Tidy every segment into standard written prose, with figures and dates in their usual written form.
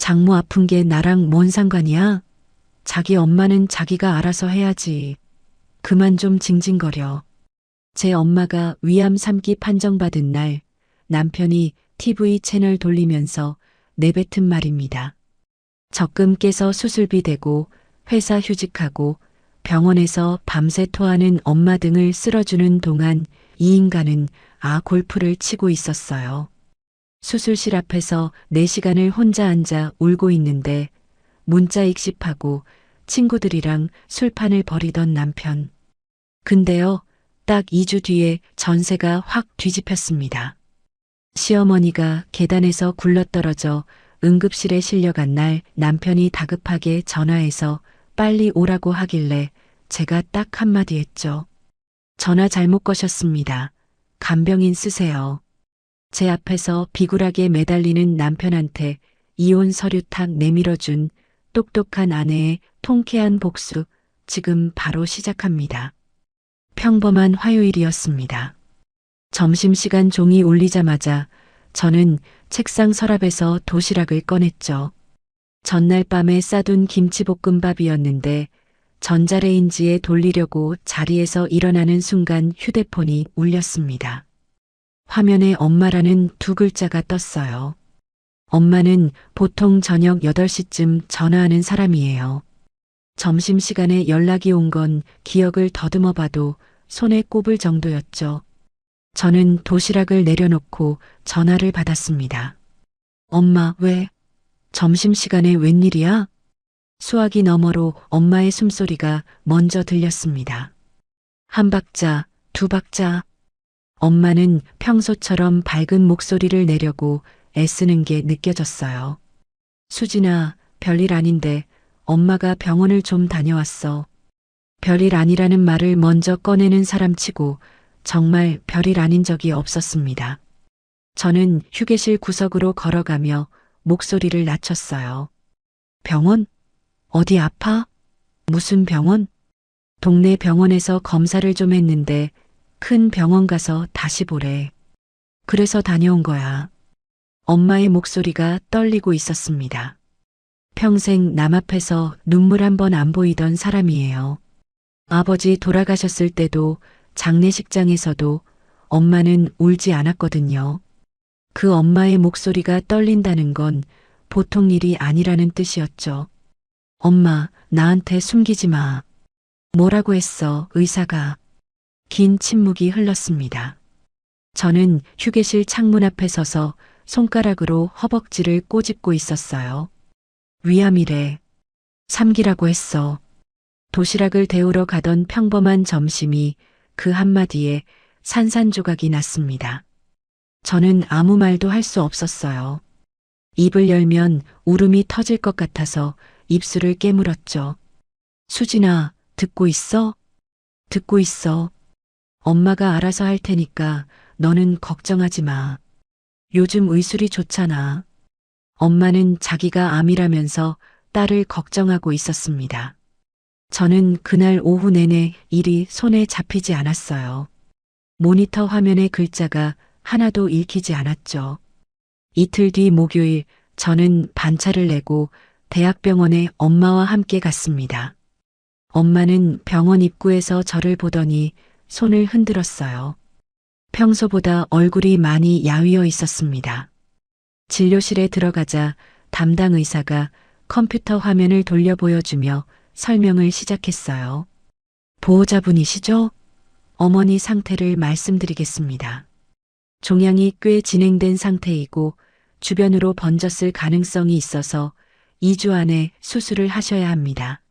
장모 아픈 게 나랑 뭔 상관이야? 자기 엄마는 자기가 알아서 해야지. 그만 좀 징징거려. 제 엄마가 위암 3기 판정받은 날 남편이 TV 채널 돌리면서 내뱉은 말입니다. 적금 깨서 수술비 대고 회사 휴직하고 병원에서 밤새 토하는 엄마 등을 쓸어주는 동안 이 인간은 골프를 치고 있었어요. 수술실 앞에서 4시간을 혼자 앉아 울고 있는데 문자 익십하고 친구들이랑 술판을 벌이던 남편. 근데요, 딱 2주 뒤에 전세가 확 뒤집혔습니다. 시어머니가 계단에서 굴러떨어져 응급실에 실려간 날 남편이 다급하게 전화해서 빨리 오라고 하길래 제가 딱 한마디 했죠. 전화 잘못 거셨습니다. 간병인 쓰세요. 제 앞에서 비굴하게 매달리는 남편한테 이혼 서류 탁 내밀어준 똑똑한 아내의 통쾌한 복수 지금 바로 시작합니다. 평범한 화요일이었습니다. 점심시간 종이 울리자마자 저는 책상 서랍에서 도시락을 꺼냈죠. 전날 밤에 싸둔 김치볶음밥이었는데 전자레인지에 돌리려고 자리에서 일어나는 순간 휴대폰이 울렸습니다. 화면에 엄마라는 2글자가 떴어요. 엄마는 보통 저녁 8시쯤 전화하는 사람이에요. 점심시간에 연락이 온 건 기억을 더듬어 봐도 손에 꼽을 정도였죠. 저는 도시락을 내려놓고 전화를 받았습니다. 엄마, 왜? 점심시간에 웬일이야? 수화기 너머로 엄마의 숨소리가 먼저 들렸습니다. 1박자, 2박자. 엄마는 평소처럼 밝은 목소리를 내려고 애쓰는 게 느껴졌어요. 수진아, 별일 아닌데 엄마가 병원을 좀 다녀왔어. 별일 아니라는 말을 먼저 꺼내는 사람치고 정말 별일 아닌 적이 없었습니다. 저는 휴게실 구석으로 걸어가며 목소리를 낮췄어요. 병원? 어디 아파? 무슨 병원? 동네 병원에서 검사를 좀 했는데 큰 병원 가서 다시 보래. 그래서 다녀온 거야. 엄마의 목소리가 떨리고 있었습니다. 평생 남 앞에서 눈물 한 번 안 보이던 사람이에요. 아버지 돌아가셨을 때도 장례식장에서도 엄마는 울지 않았거든요. 그 엄마의 목소리가 떨린다는 건 보통 일이 아니라는 뜻이었죠. 엄마, 나한테 숨기지 마. 뭐라고 했어, 의사가. 긴 침묵이 흘렀습니다. 저는 휴게실 창문 앞에 서서 손가락으로 허벅지를 꼬집고 있었어요. 위암이래. 3기라고 했어. 도시락을 데우러 가던 평범한 점심이 그 한마디에 산산조각이 났습니다. 저는 아무 말도 할 수 없었어요. 입을 열면 울음이 터질 것 같아서 입술을 깨물었죠. 수진아, 듣고 있어? 듣고 있어. 엄마가 알아서 할 테니까 너는 걱정하지 마. 요즘 의술이 좋잖아. 엄마는 자기가 암이라면서 딸을 걱정하고 있었습니다. 저는 그날 오후 내내 일이 손에 잡히지 않았어요. 모니터 화면의 글자가 하나도 읽히지 않았죠. 이틀 뒤 목요일 저는 반차를 내고 대학병원에 엄마와 함께 갔습니다. 엄마는 병원 입구에서 저를 보더니 손을 흔들었어요. 평소보다 얼굴이 많이 야위어 있었습니다. 진료실에 들어가자 담당 의사가 컴퓨터 화면을 돌려 보여주며 설명을 시작했어요. 보호자분이시죠? 어머니 상태를 말씀드리겠습니다. 종양이 꽤 진행된 상태이고 주변으로 번졌을 가능성이 있어서 2주 안에 수술을 하셔야 합니다.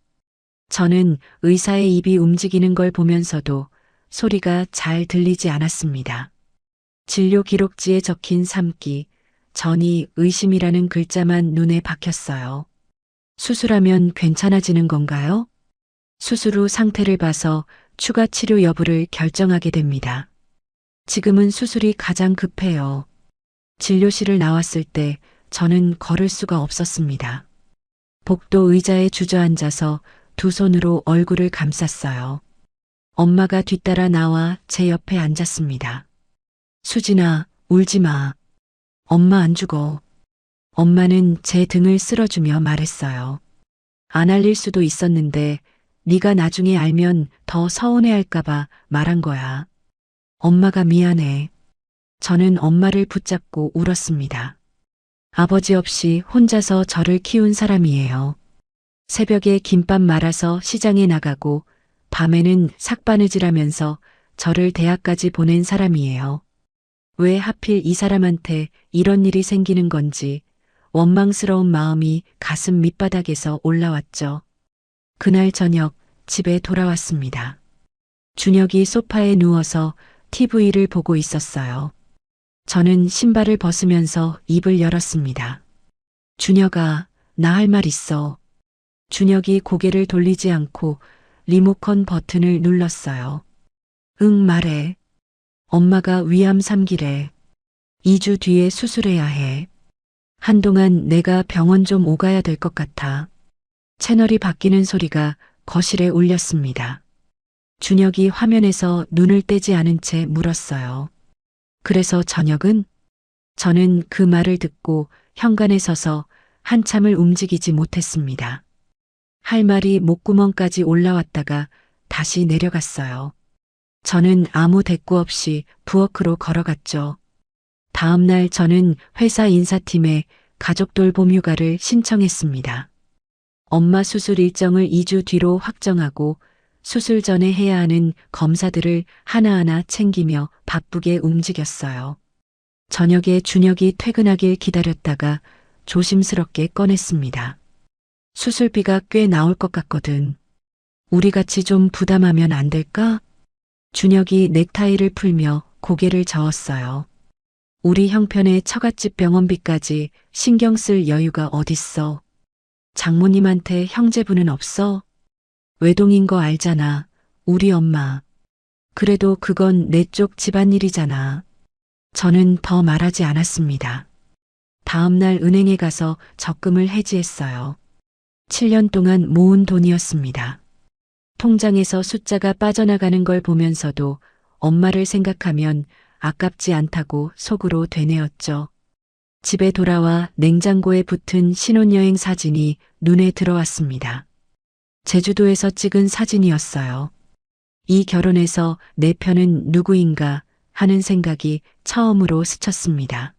저는 의사의 입이 움직이는 걸 보면서도 소리가 잘 들리지 않았습니다. 진료 기록지에 적힌 3기, 전이 의심이라는 글자만 눈에 박혔어요. 수술하면 괜찮아지는 건가요? 수술 후 상태를 봐서 추가 치료 여부를 결정하게 됩니다. 지금은 수술이 가장 급해요. 진료실을 나왔을 때 저는 걸을 수가 없었습니다. 복도 의자에 주저앉아서 2 손으로 얼굴을 감쌌어요. 엄마가 뒤따라 나와 제 옆에 앉았습니다. 수진아, 울지 마. 엄마 안 죽어. 엄마는 제 등을 쓸어주며 말했어요. 안 알릴 수도 있었는데 네가 나중에 알면 더 서운해할까봐 말한 거야. 엄마가 미안해. 저는 엄마를 붙잡고 울었습니다. 아버지 없이 혼자서 저를 키운 사람이에요. 새벽에 김밥 말아서 시장에 나가고 밤에는 삭바느질하면서 저를 대학까지 보낸 사람이에요. 왜 하필 이 사람한테 이런 일이 생기는 건지 원망스러운 마음이 가슴 밑바닥에서 올라왔죠. 그날 저녁 집에 돌아왔습니다. 준혁이 소파에 누워서 TV를 보고 있었어요. 저는 신발을 벗으면서 입을 열었습니다. 준혁아, 나 할 말 있어. 준혁이 고개를 돌리지 않고 리모컨 버튼을 눌렀어요. 응, 말해. 엄마가 위암 3기래. 2주 뒤에 수술해야 해. 한동안 내가 병원 좀 오가야 될 것 같아. 채널이 바뀌는 소리가 거실에 울렸습니다. 준혁이 화면에서 눈을 떼지 않은 채 물었어요. 그래서 저녁은? 저는 그 말을 듣고 현관에 서서 한참을 움직이지 못했습니다. 할 말이 목구멍까지 올라왔다가 다시 내려갔어요. 저는 아무 대꾸 없이 부엌으로 걸어갔죠. 다음 날 저는 회사 인사팀에 가족 돌봄 휴가를 신청했습니다. 엄마 수술 일정을 2주 뒤로 확정하고 수술 전에 해야 하는 검사들을 하나하나 챙기며 바쁘게 움직였어요. 저녁에 준혁이 퇴근하길 기다렸다가 조심스럽게 꺼냈습니다. 수술비가 꽤 나올 것 같거든. 우리 같이 좀 부담하면 안 될까? 준혁이 넥타이를 풀며 고개를 저었어요. 우리 형편의 처갓집 병원비까지 신경 쓸 여유가 어딨어. 장모님한테 형제분은 없어? 외동인 거 알잖아. 우리 엄마. 그래도 그건 내 쪽 집안일이잖아. 저는 더 말하지 않았습니다. 다음 날 은행에 가서 적금을 해지했어요. 7년 동안 모은 돈이었습니다. 통장에서 숫자가 빠져나가는 걸 보면서도 엄마를 생각하면 아깝지 않다고 속으로 되뇌었죠. 집에 돌아와 냉장고에 붙은 신혼여행 사진이 눈에 들어왔습니다. 제주도에서 찍은 사진이었어요. 이 결혼에서 내 편은 누구인가 하는 생각이 처음으로 스쳤습니다.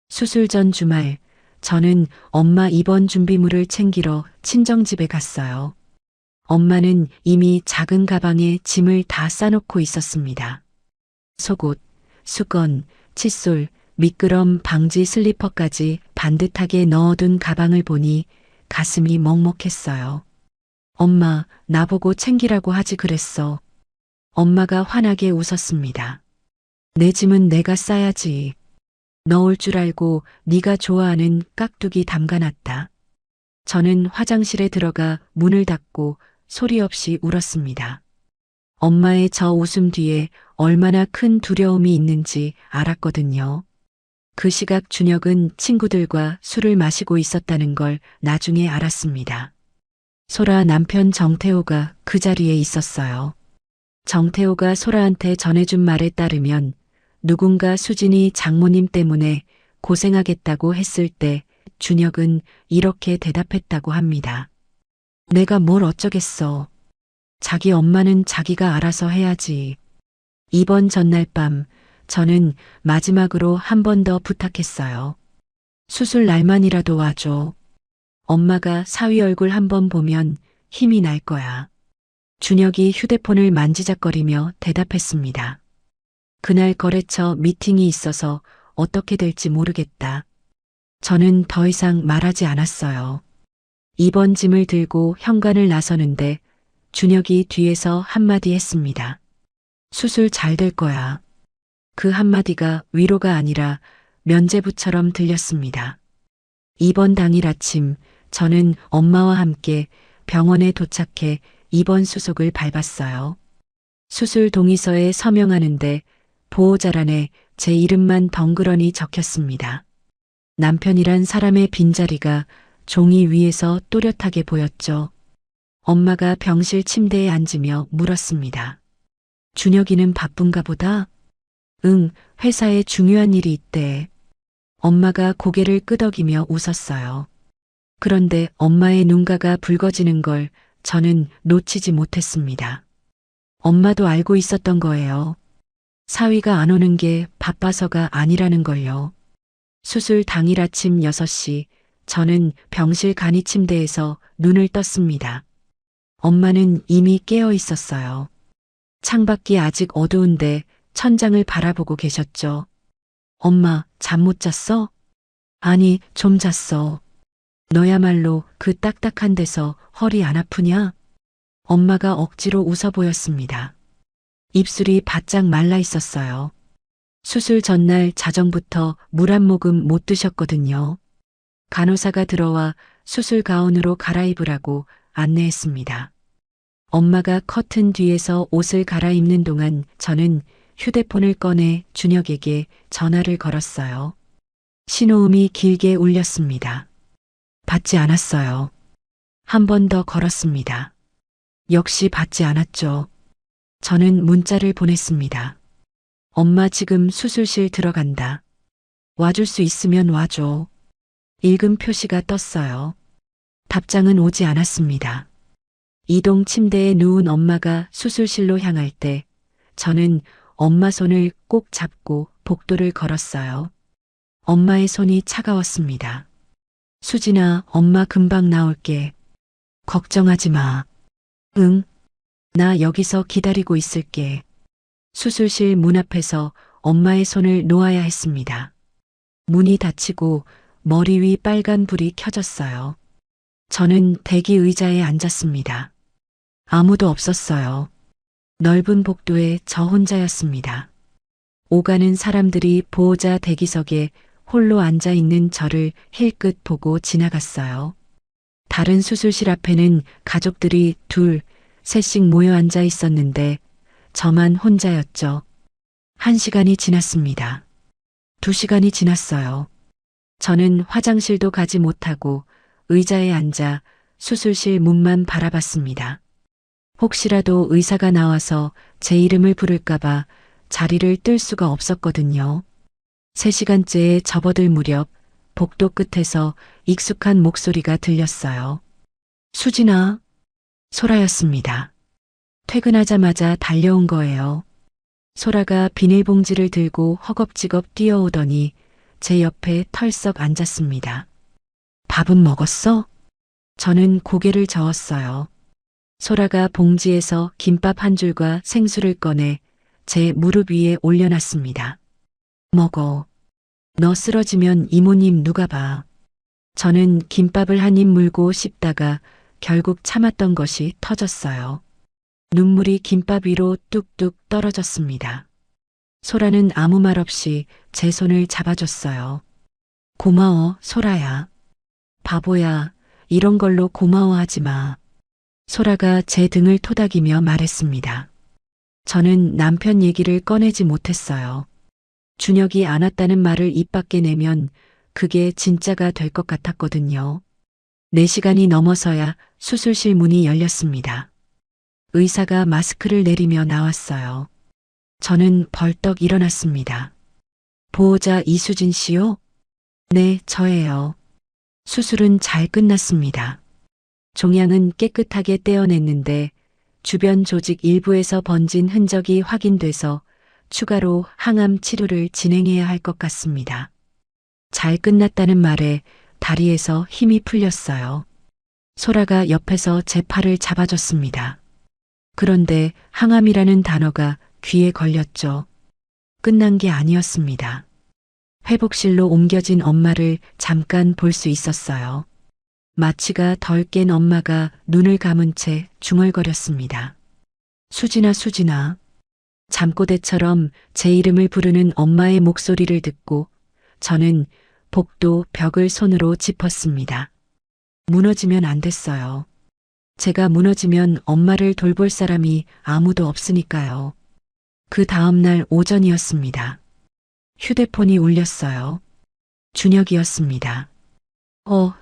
수술 전 주말, 저는 엄마 입원 준비물을 챙기러 친정집에 갔어요. 엄마는 이미 작은 가방에 짐을 다 싸놓고 있었습니다. 속옷, 수건, 칫솔, 미끄럼 방지 슬리퍼까지 반듯하게 넣어둔 가방을 보니 가슴이 먹먹했어요. 엄마, 나보고 챙기라고 하지 그랬어. 엄마가 환하게 웃었습니다. 내 짐은 내가 싸야지. 넣을 줄 알고 네가 좋아하는 깍두기 담가놨다. 저는 화장실에 들어가 문을 닫고 소리 없이 울었습니다. 엄마의 저 웃음 뒤에 얼마나 큰 두려움이 있는지 알았거든요. 그 시각 준혁은 친구들과 술을 마시고 있었다는 걸 나중에 알았습니다. 소라 남편 정태호가 그 자리에 있었어요. 정태호가 소라한테 전해준 말에 따르면 누군가 수진이 장모님 때문에 고생하겠다고 했을 때 준혁은 이렇게 대답했다고 합니다. 내가 뭘 어쩌겠어. 자기 엄마는 자기가 알아서 해야지. 입원 전날 밤 저는 마지막으로 한 번 더 부탁했어요. 수술 날만이라도 와줘. 엄마가 사위 얼굴 한 번 보면 힘이 날 거야. 준혁이 휴대폰을 만지작거리며 대답했습니다. 그날 거래처 미팅이 있어서 어떻게 될지 모르겠다. 저는 더 이상 말하지 않았어요. 입원 짐을 들고 현관을 나서는데 준혁이 뒤에서 한마디 했습니다. 수술 잘 될 거야. 그 한마디가 위로가 아니라 면죄부처럼 들렸습니다. 입원 당일 아침 저는 엄마와 함께 병원에 도착해 입원 수속을 밟았어요. 수술 동의서에 서명하는데 보호자란에 제 이름만 덩그러니 적혔습니다. 남편이란 사람의 빈자리가 종이 위에서 또렷하게 보였죠. 엄마가 병실 침대에 앉으며 물었습니다. 준혁이는 바쁜가 보다? 응, 회사에 중요한 일이 있대. 엄마가 고개를 끄덕이며 웃었어요. 그런데 엄마의 눈가가 붉어지는 걸 저는 놓치지 못했습니다. 엄마도 알고 있었던 거예요. 사위가 안 오는 게 바빠서가 아니라는 걸요. 수술 당일 아침 6시, 저는 병실 간이 침대에서 눈을 떴습니다. 엄마는 이미 깨어 있었어요. 창밖이 아직 어두운데 천장을 바라보고 계셨죠. 엄마, 잠 못 잤어? 아니, 좀 잤어. 너야말로 그 딱딱한 데서 허리 안 아프냐? 엄마가 억지로 웃어 보였습니다. 입술이 바짝 말라 있었어요. 수술 전날 자정부터 물 한 모금 못 드셨거든요. 간호사가 들어와 수술 가운으로 갈아입으라고 안내했습니다. 엄마가 커튼 뒤에서 옷을 갈아입는 동안 저는 휴대폰을 꺼내 준혁에게 전화를 걸었어요. 신호음이 길게 울렸습니다. 받지 않았어요. 한 번 더 걸었습니다. 역시 받지 않았죠. 저는 문자를 보냈습니다. 엄마 지금 수술실 들어간다. 와줄 수 있으면 와줘. 읽음 표시가 떴어요. 답장은 오지 않았습니다. 이동 침대에 누운 엄마가 수술실로 향할 때 저는 엄마 손을 꼭 잡고 복도를 걸었어요. 엄마의 손이 차가웠습니다. 수진아, 엄마 금방 나올게. 걱정하지 마. 응, 나 여기서 기다리고 있을게. 수술실 문 앞에서 엄마의 손을 놓아야 했습니다. 문이 닫히고 머리 위 빨간 불이 켜졌어요. 저는 대기 의자에 앉았습니다. 아무도 없었어요. 넓은 복도에 저 혼자였습니다. 오가는 사람들이 보호자 대기석에 홀로 앉아 있는 저를 힐끗 보고 지나갔어요. 다른 수술실 앞에는 가족들이 둘, 셋씩 모여 앉아 있었는데 저만 혼자였죠. 1시간이 지났습니다. 2시간이 지났어요. 저는 화장실도 가지 못하고 의자에 앉아 수술실 문만 바라봤습니다. 혹시라도 의사가 나와서 제 이름을 부를까봐 자리를 뜰 수가 없었거든요. 3시간째에 접어들 무렵 복도 끝에서 익숙한 목소리가 들렸어요. 수진아. 소라였습니다. 퇴근하자마자 달려온 거예요. 소라가 비닐봉지를 들고 허겁지겁 뛰어오더니 제 옆에 털썩 앉았습니다. 밥은 먹었어? 저는 고개를 저었어요. 소라가 봉지에서 김밥 한 줄과 생수를 꺼내 제 무릎 위에 올려놨습니다. 먹어. 너 쓰러지면 이모님 누가 봐. 저는 김밥을 한 입 물고 씹다가 결국 참았던 것이 터졌어요. 눈물이 김밥 위로 뚝뚝 떨어졌습니다. 소라는 아무 말 없이 제 손을 잡아줬어요. 고마워, 소라야. 바보야, 이런 걸로 고마워하지 마. 소라가 제 등을 토닥이며 말했습니다. 저는 남편 얘기를 꺼내지 못했어요. 준혁이 안 왔다는 말을 입 밖에 내면 그게 진짜가 될 것 같았거든요. 4시간이 넘어서야 수술실 문이 열렸습니다. 의사가 마스크를 내리며 나왔어요. 저는 벌떡 일어났습니다. 보호자 이수진 씨요? 네, 저예요. 수술은 잘 끝났습니다. 종양은 깨끗하게 떼어냈는데 주변 조직 일부에서 번진 흔적이 확인돼서 추가로 항암 치료를 진행해야 할 것 같습니다. 잘 끝났다는 말에 다리에서 힘이 풀렸어요. 소라가 옆에서 제 팔을 잡아줬습니다. 그런데 항암이라는 단어가 귀에 걸렸죠. 끝난 게 아니었습니다. 회복실로 옮겨진 엄마를 잠깐 볼 수 있었어요. 마취가 덜 깬 엄마가 눈을 감은 채 중얼거렸습니다. 수진아, 수진아. 잠꼬대처럼 제 이름을 부르는 엄마의 목소리를 듣고 저는 복도 벽을 손으로 짚었습니다. 무너지면 안 됐어요. 제가 무너지면 엄마를 돌볼 사람이 아무도 없으니까요. 그 다음날 오전이었습니다. 휴대폰이 울렸어요. 준혁이었습니다.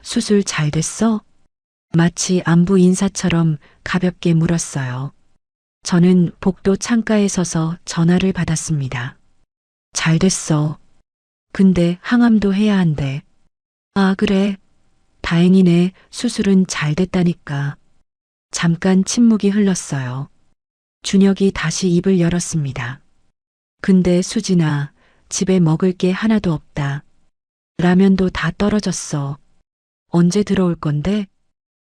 수술 잘 됐어? 마치 안부 인사처럼 가볍게 물었어요. 저는 복도 창가에 서서 전화를 받았습니다. 잘 됐어. 근데 항암도 해야 한대. 아, 그래. 다행이네. 수술은 잘 됐다니까. 잠깐 침묵이 흘렀어요. 준혁이 다시 입을 열었습니다. 근데 수진아, 집에 먹을 게 하나도 없다. 라면도 다 떨어졌어. 언제 들어올 건데?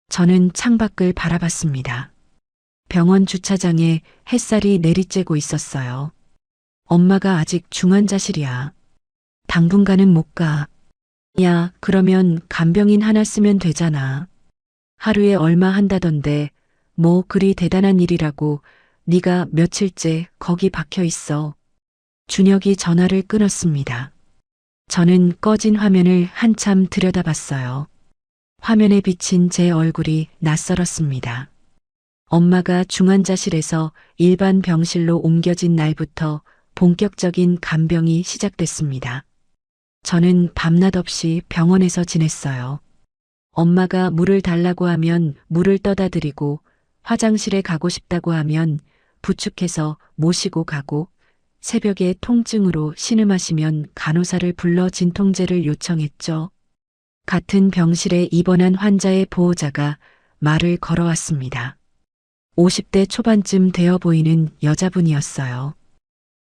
저는 창밖을 바라봤습니다. 병원 주차장에 햇살이 내리쬐고 있었어요. 엄마가 아직 중환자실이야. 당분간은 못 가. 야, 그러면 간병인 하나 쓰면 되잖아. 하루에 얼마 한다던데 뭐 그리 대단한 일이라고. 네가 며칠째 거기 박혀 있어. 준혁이 전화를 끊었습니다. 저는 꺼진 화면을 한참 들여다봤어요. 화면에 비친 제 얼굴이 낯설었습니다. 엄마가 중환자실에서 일반 병실로 옮겨진 날부터 본격적인 간병이 시작됐습니다. 저는 밤낮 없이 병원에서 지냈어요. 엄마가 물을 달라고 하면 물을 떠다 드리고, 화장실에 가고 싶다고 하면 부축해서 모시고 가고, 새벽에 통증으로 신음하시면 간호사를 불러 진통제를 요청했죠. 같은 병실에 입원한 환자의 보호자가 말을 걸어왔습니다. 50대 초반쯤 되어 보이는 여자분이었어요.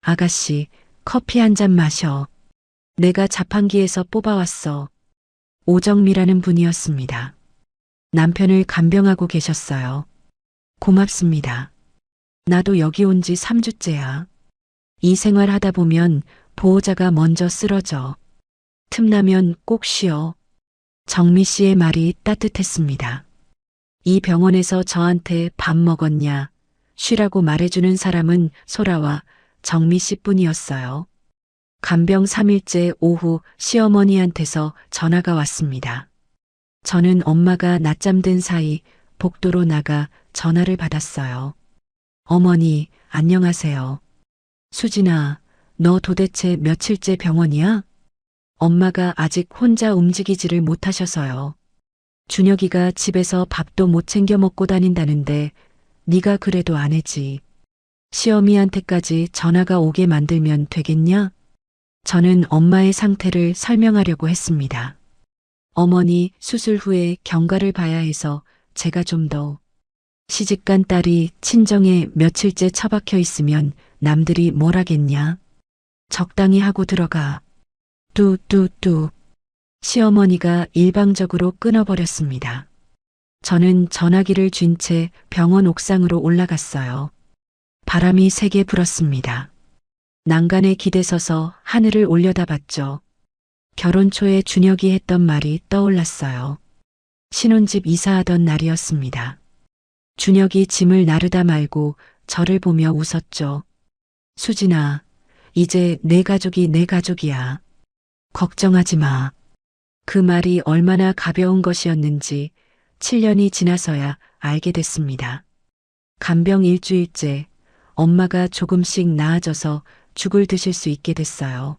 아가씨, 커피 한 잔 마셔. 내가 자판기에서 뽑아왔어. 오정미라는 분이었습니다. 남편을 간병하고 계셨어요. 고맙습니다. 나도 여기 온 지 3주째야. 이 생활 하다 보면 보호자가 먼저 쓰러져. 틈나면 꼭 쉬어. 정미 씨의 말이 따뜻했습니다. 이 병원에서 저한테 밥 먹었냐, 쉬라고 말해주는 사람은 소라와 정미 씨뿐이었어요. 간병 3일째 오후 시어머니한테서 전화가 왔습니다. 저는 엄마가 낮잠 든 사이 복도로 나가 전화를 받았어요. 어머니, 안녕하세요. 수진아, 너 도대체 며칠째 병원이야? 엄마가 아직 혼자 움직이지를 못하셔서요. 준혁이가 집에서 밥도 못 챙겨 먹고 다닌다는데 네가 그래도 안 해지. 시어미한테까지 전화가 오게 만들면 되겠냐? 저는 엄마의 상태를 설명하려고 했습니다. 어머니 수술 후에 경과를 봐야 해서 제가 좀 더. 시집간 딸이 친정에 며칠째 처박혀 있으면 남들이 뭘 하겠냐? 적당히 하고 들어가. 뚜뚜뚜. 시어머니가 일방적으로 끊어버렸습니다. 저는 전화기를 쥔 채 병원 옥상으로 올라갔어요. 바람이 세게 불었습니다. 난간에 기대서서 하늘을 올려다봤죠. 결혼 초에 준혁이 했던 말이 떠올랐어요. 신혼집 이사하던 날이었습니다. 준혁이 짐을 나르다 말고 저를 보며 웃었죠. 수진아, 이제 내 가족이 내 가족이야. 걱정하지 마. 그 말이 얼마나 가벼운 것이었는지 7년이 지나서야 알게 됐습니다. 간병 일주일째, 엄마가 조금씩 나아져서 죽을 드실 수 있게 됐어요.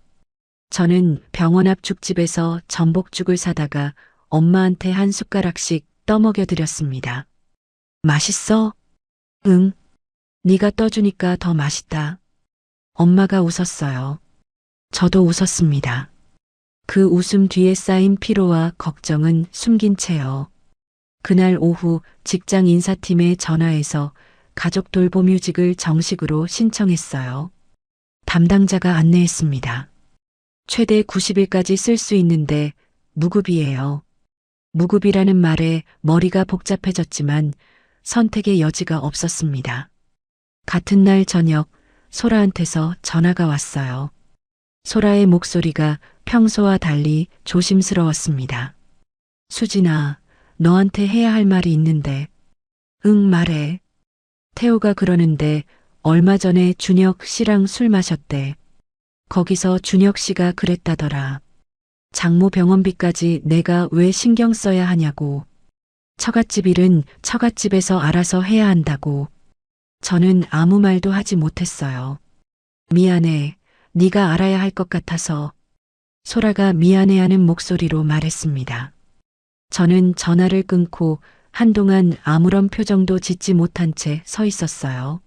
저는 병원 앞 죽집에서 전복죽을 사다가 엄마한테 한 숟가락씩 떠먹여 드렸습니다. 맛있어? 응. 네가 떠주니까 더 맛있다. 엄마가 웃었어요. 저도 웃었습니다. 그 웃음 뒤에 쌓인 피로와 걱정은 숨긴 채요. 그날 오후 직장 인사팀에 전화해서 가족 돌봄휴직을 정식으로 신청했어요. 담당자가 안내했습니다. 최대 90일까지 쓸 수 있는데 무급이에요. 무급이라는 말에 머리가 복잡해졌지만 선택의 여지가 없었습니다. 같은 날 저녁 소라한테서 전화가 왔어요. 소라의 목소리가 평소와 달리 조심스러웠습니다. 수진아, 너한테 해야 할 말이 있는데. 응, 말해. 태호가 그러는데 얼마 전에 준혁 씨랑 술 마셨대. 거기서 준혁 씨가 그랬다더라. 장모 병원비까지 내가 왜 신경 써야 하냐고. 처갓집 일은 처갓집에서 알아서 해야 한다고. 저는 아무 말도 하지 못했어요. 미안해. 네가 알아야 할 것 같아서. 소라가 미안해하는 목소리로 말했습니다. 저는 전화를 끊고 한동안 아무런 표정도 짓지 못한 채 서 있었어요.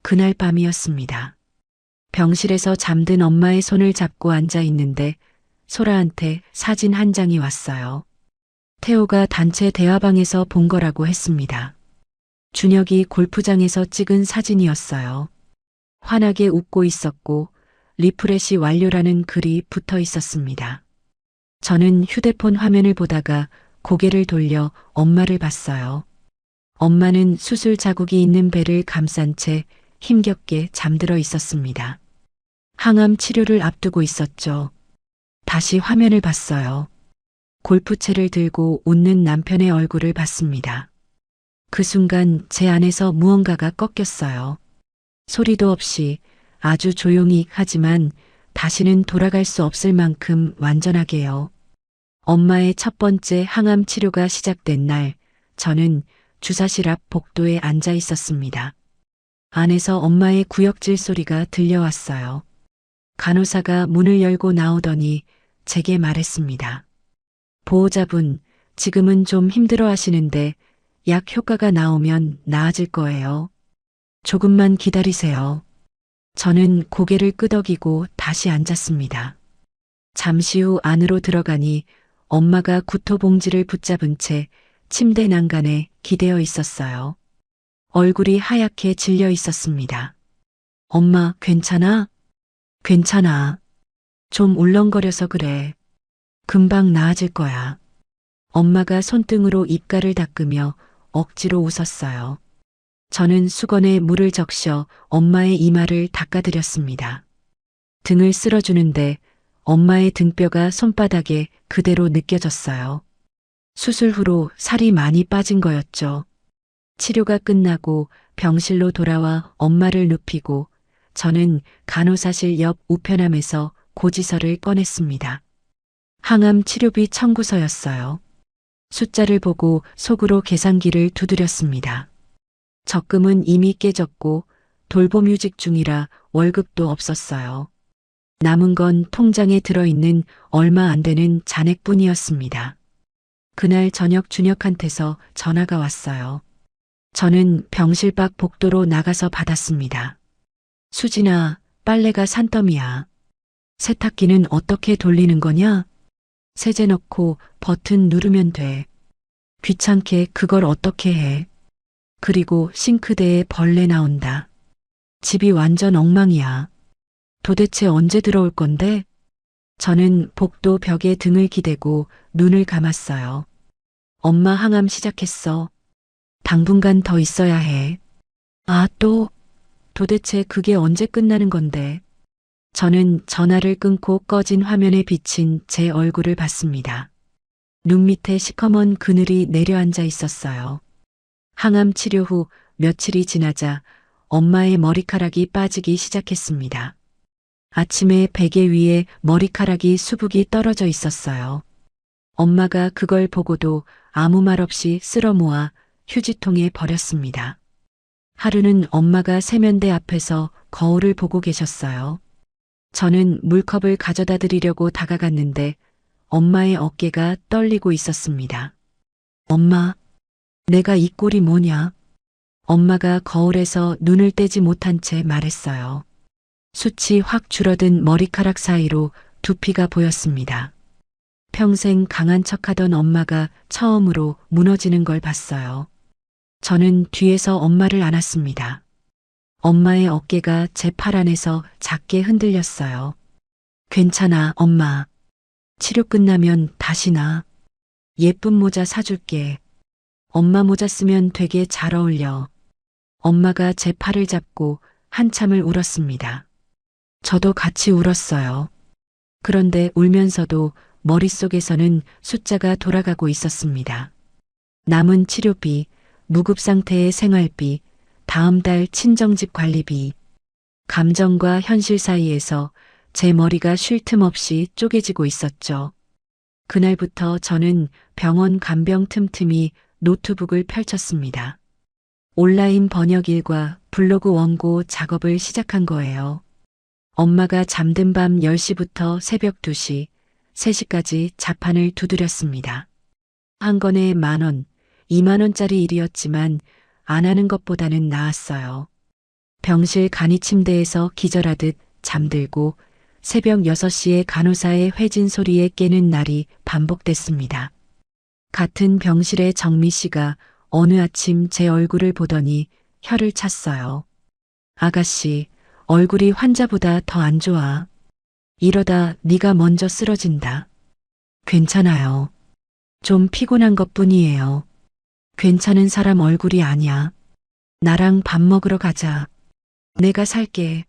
그날 밤이었습니다. 병실에서 잠든 엄마의 손을 잡고 앉아 있는데 소라한테 사진 한 장이 왔어요. 태호가 단체 대화방에서 본 거라고 했습니다. 준혁이 골프장에서 찍은 사진이었어요. 환하게 웃고 있었고 리프레시 완료라는 글이 붙어 있었습니다. 저는 휴대폰 화면을 보다가 고개를 돌려 엄마를 봤어요. 엄마는 수술 자국이 있는 배를 감싼 채 힘겹게 잠들어 있었습니다. 항암 치료를 앞두고 있었죠. 다시 화면을 봤어요. 골프채를 들고 웃는 남편의 얼굴을 봤습니다. 그 순간 제 안에서 무언가가 꺾였어요. 소리도 없이 아주 조용히 하지만 다시는 돌아갈 수 없을 만큼 완전하게요. 엄마의 첫 번째 항암 치료가 시작된 날, 저는 주사실 앞 복도에 앉아 있었습니다. 안에서 엄마의 구역질 소리가 들려왔어요. 간호사가 문을 열고 나오더니 제게 말했습니다. 보호자분, 지금은 좀 힘들어 하시는데 약 효과가 나오면 나아질 거예요. 조금만 기다리세요. 저는 고개를 끄덕이고 다시 앉았습니다. 잠시 후 안으로 들어가니 엄마가 구토봉지를 붙잡은 채 침대 난간에 기대어 있었어요. 얼굴이 하얗게 질려 있었습니다. 엄마, 괜찮아? 괜찮아. 좀 울렁거려서 그래. 금방 나아질 거야. 엄마가 손등으로 입가를 닦으며 억지로 웃었어요. 저는 수건에 물을 적셔 엄마의 이마를 닦아드렸습니다. 등을 쓸어주는데 엄마의 등뼈가 손바닥에 그대로 느껴졌어요. 수술 후로 살이 많이 빠진 거였죠. 치료가 끝나고 병실로 돌아와 엄마를 눕히고 저는 간호사실 옆 우편함에서 고지서를 꺼냈습니다. 항암 치료비 청구서였어요. 숫자를 보고 속으로 계산기를 두드렸습니다. 적금은 이미 깨졌고 돌봄휴직 중이라 월급도 없었어요. 남은 건 통장에 들어있는 얼마 안 되는 잔액뿐이었습니다. 그날 저녁 준혁한테서 전화가 왔어요. 저는 병실 밖 복도로 나가서 받았습니다. 수진아, 빨래가 산더미야. 세탁기는 어떻게 돌리는 거냐? 세제 넣고 버튼 누르면 돼. 귀찮게 그걸 어떻게 해? 그리고 싱크대에 벌레 나온다. 집이 완전 엉망이야. 도대체 언제 들어올 건데? 저는 복도 벽에 등을 기대고 눈을 감았어요. 엄마 항암 시작했어. 당분간 더 있어야 해. 아, 또? 도대체 그게 언제 끝나는 건데? 저는 전화를 끊고 꺼진 화면에 비친 제 얼굴을 봤습니다. 눈 밑에 시커먼 그늘이 내려앉아 있었어요. 항암 치료 후 며칠이 지나자 엄마의 머리카락이 빠지기 시작했습니다. 아침에 베개 위에 머리카락이 수북이 떨어져 있었어요. 엄마가 그걸 보고도 아무 말 없이 쓸어 모아 휴지통에 버렸습니다. 하루는 엄마가 세면대 앞에서 거울을 보고 계셨어요. 저는 물컵을 가져다 드리려고 다가갔는데 엄마의 어깨가 떨리고 있었습니다. 엄마, 내가 이 꼴이 뭐냐? 엄마가 거울에서 눈을 떼지 못한 채 말했어요. 숱이 확 줄어든 머리카락 사이로 두피가 보였습니다. 평생 강한 척하던 엄마가 처음으로 무너지는 걸 봤어요. 저는 뒤에서 엄마를 안았습니다. 엄마의 어깨가 제 팔 안에서 작게 흔들렸어요. 괜찮아, 엄마. 치료 끝나면 다시 나. 예쁜 모자 사줄게. 엄마 모자 쓰면 되게 잘 어울려. 엄마가 제 팔을 잡고 한참을 울었습니다. 저도 같이 울었어요. 그런데 울면서도 머릿속에서는 숫자가 돌아가고 있었습니다. 남은 치료비, 무급 상태의 생활비, 다음 달 친정집 관리비. 감정과 현실 사이에서 제 머리가 쉴 틈 없이 쪼개지고 있었죠. 그날부터 저는 병원 간병 틈틈이 노트북을 펼쳤습니다. 온라인 번역 일과 블로그 원고 작업을 시작한 거예요. 엄마가 잠든 밤 10시부터 새벽 2시, 3시까지 자판을 두드렸습니다. 한 건에 10,000원, 20,000원짜리 일이었지만 안 하는 것보다는 나았어요. 병실 간이 침대에서 기절하듯 잠들고 새벽 6시에 간호사의 회진 소리에 깨는 날이 반복됐습니다. 같은 병실의 정미 씨가 어느 아침 제 얼굴을 보더니 혀를 찼어요. 아가씨, 얼굴이 환자보다 더 안 좋아. 이러다 네가 먼저 쓰러진다. 괜찮아요. 좀 피곤한 것뿐이에요. 괜찮은 사람 얼굴이 아니야. 나랑 밥 먹으러 가자. 내가 살게.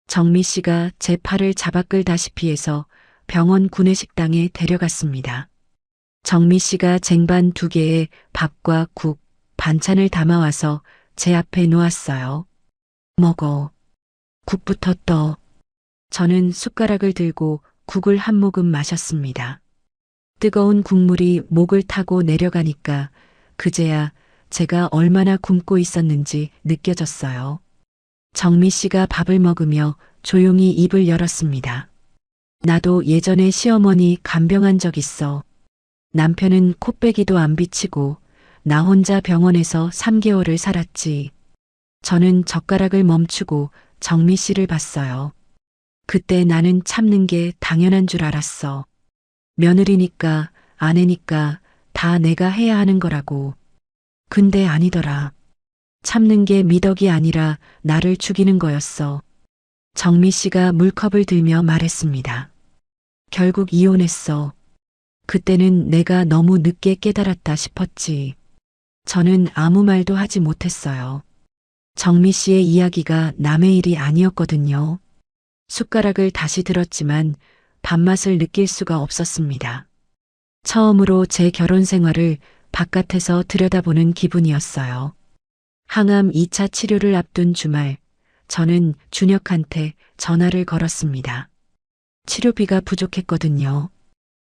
정미 씨가 제 팔을 잡아 끌다시피 해서 병원 구내식당에 데려갔습니다. 정미 씨가 쟁반 2개에 밥과 국, 반찬을 담아와서 제 앞에 놓았어요. 먹어. 국부터 떠. 저는 숟가락을 들고 국을 한 모금 마셨습니다. 뜨거운 국물이 목을 타고 내려가니까 그제야 제가 얼마나 굶고 있었는지 느껴졌어요. 정미 씨가 밥을 먹으며 조용히 입을 열었습니다. 나도 예전에 시어머니 간병한 적 있어. 남편은 코빼기도 안 비치고 나 혼자 병원에서 3개월을 살았지. 저는 젓가락을 멈추고 정미 씨를 봤어요. 그때 나는 참는 게 당연한 줄 알았어. 며느리니까 아내니까 다 내가 해야 하는 거라고. 근데 아니더라. 참는 게 미덕이 아니라 나를 죽이는 거였어. 정미 씨가 물컵을 들며 말했습니다. 결국 이혼했어. 그때는 내가 너무 늦게 깨달았다 싶었지. 저는 아무 말도 하지 못했어요. 정미 씨의 이야기가 남의 일이 아니었거든요. 숟가락을 다시 들었지만 밥맛을 느낄 수가 없었습니다. 처음으로 제 결혼 생활을 바깥에서 들여다보는 기분이었어요. 항암 2차 치료를 앞둔 주말, 저는 준혁한테 전화를 걸었습니다. 치료비가 부족했거든요.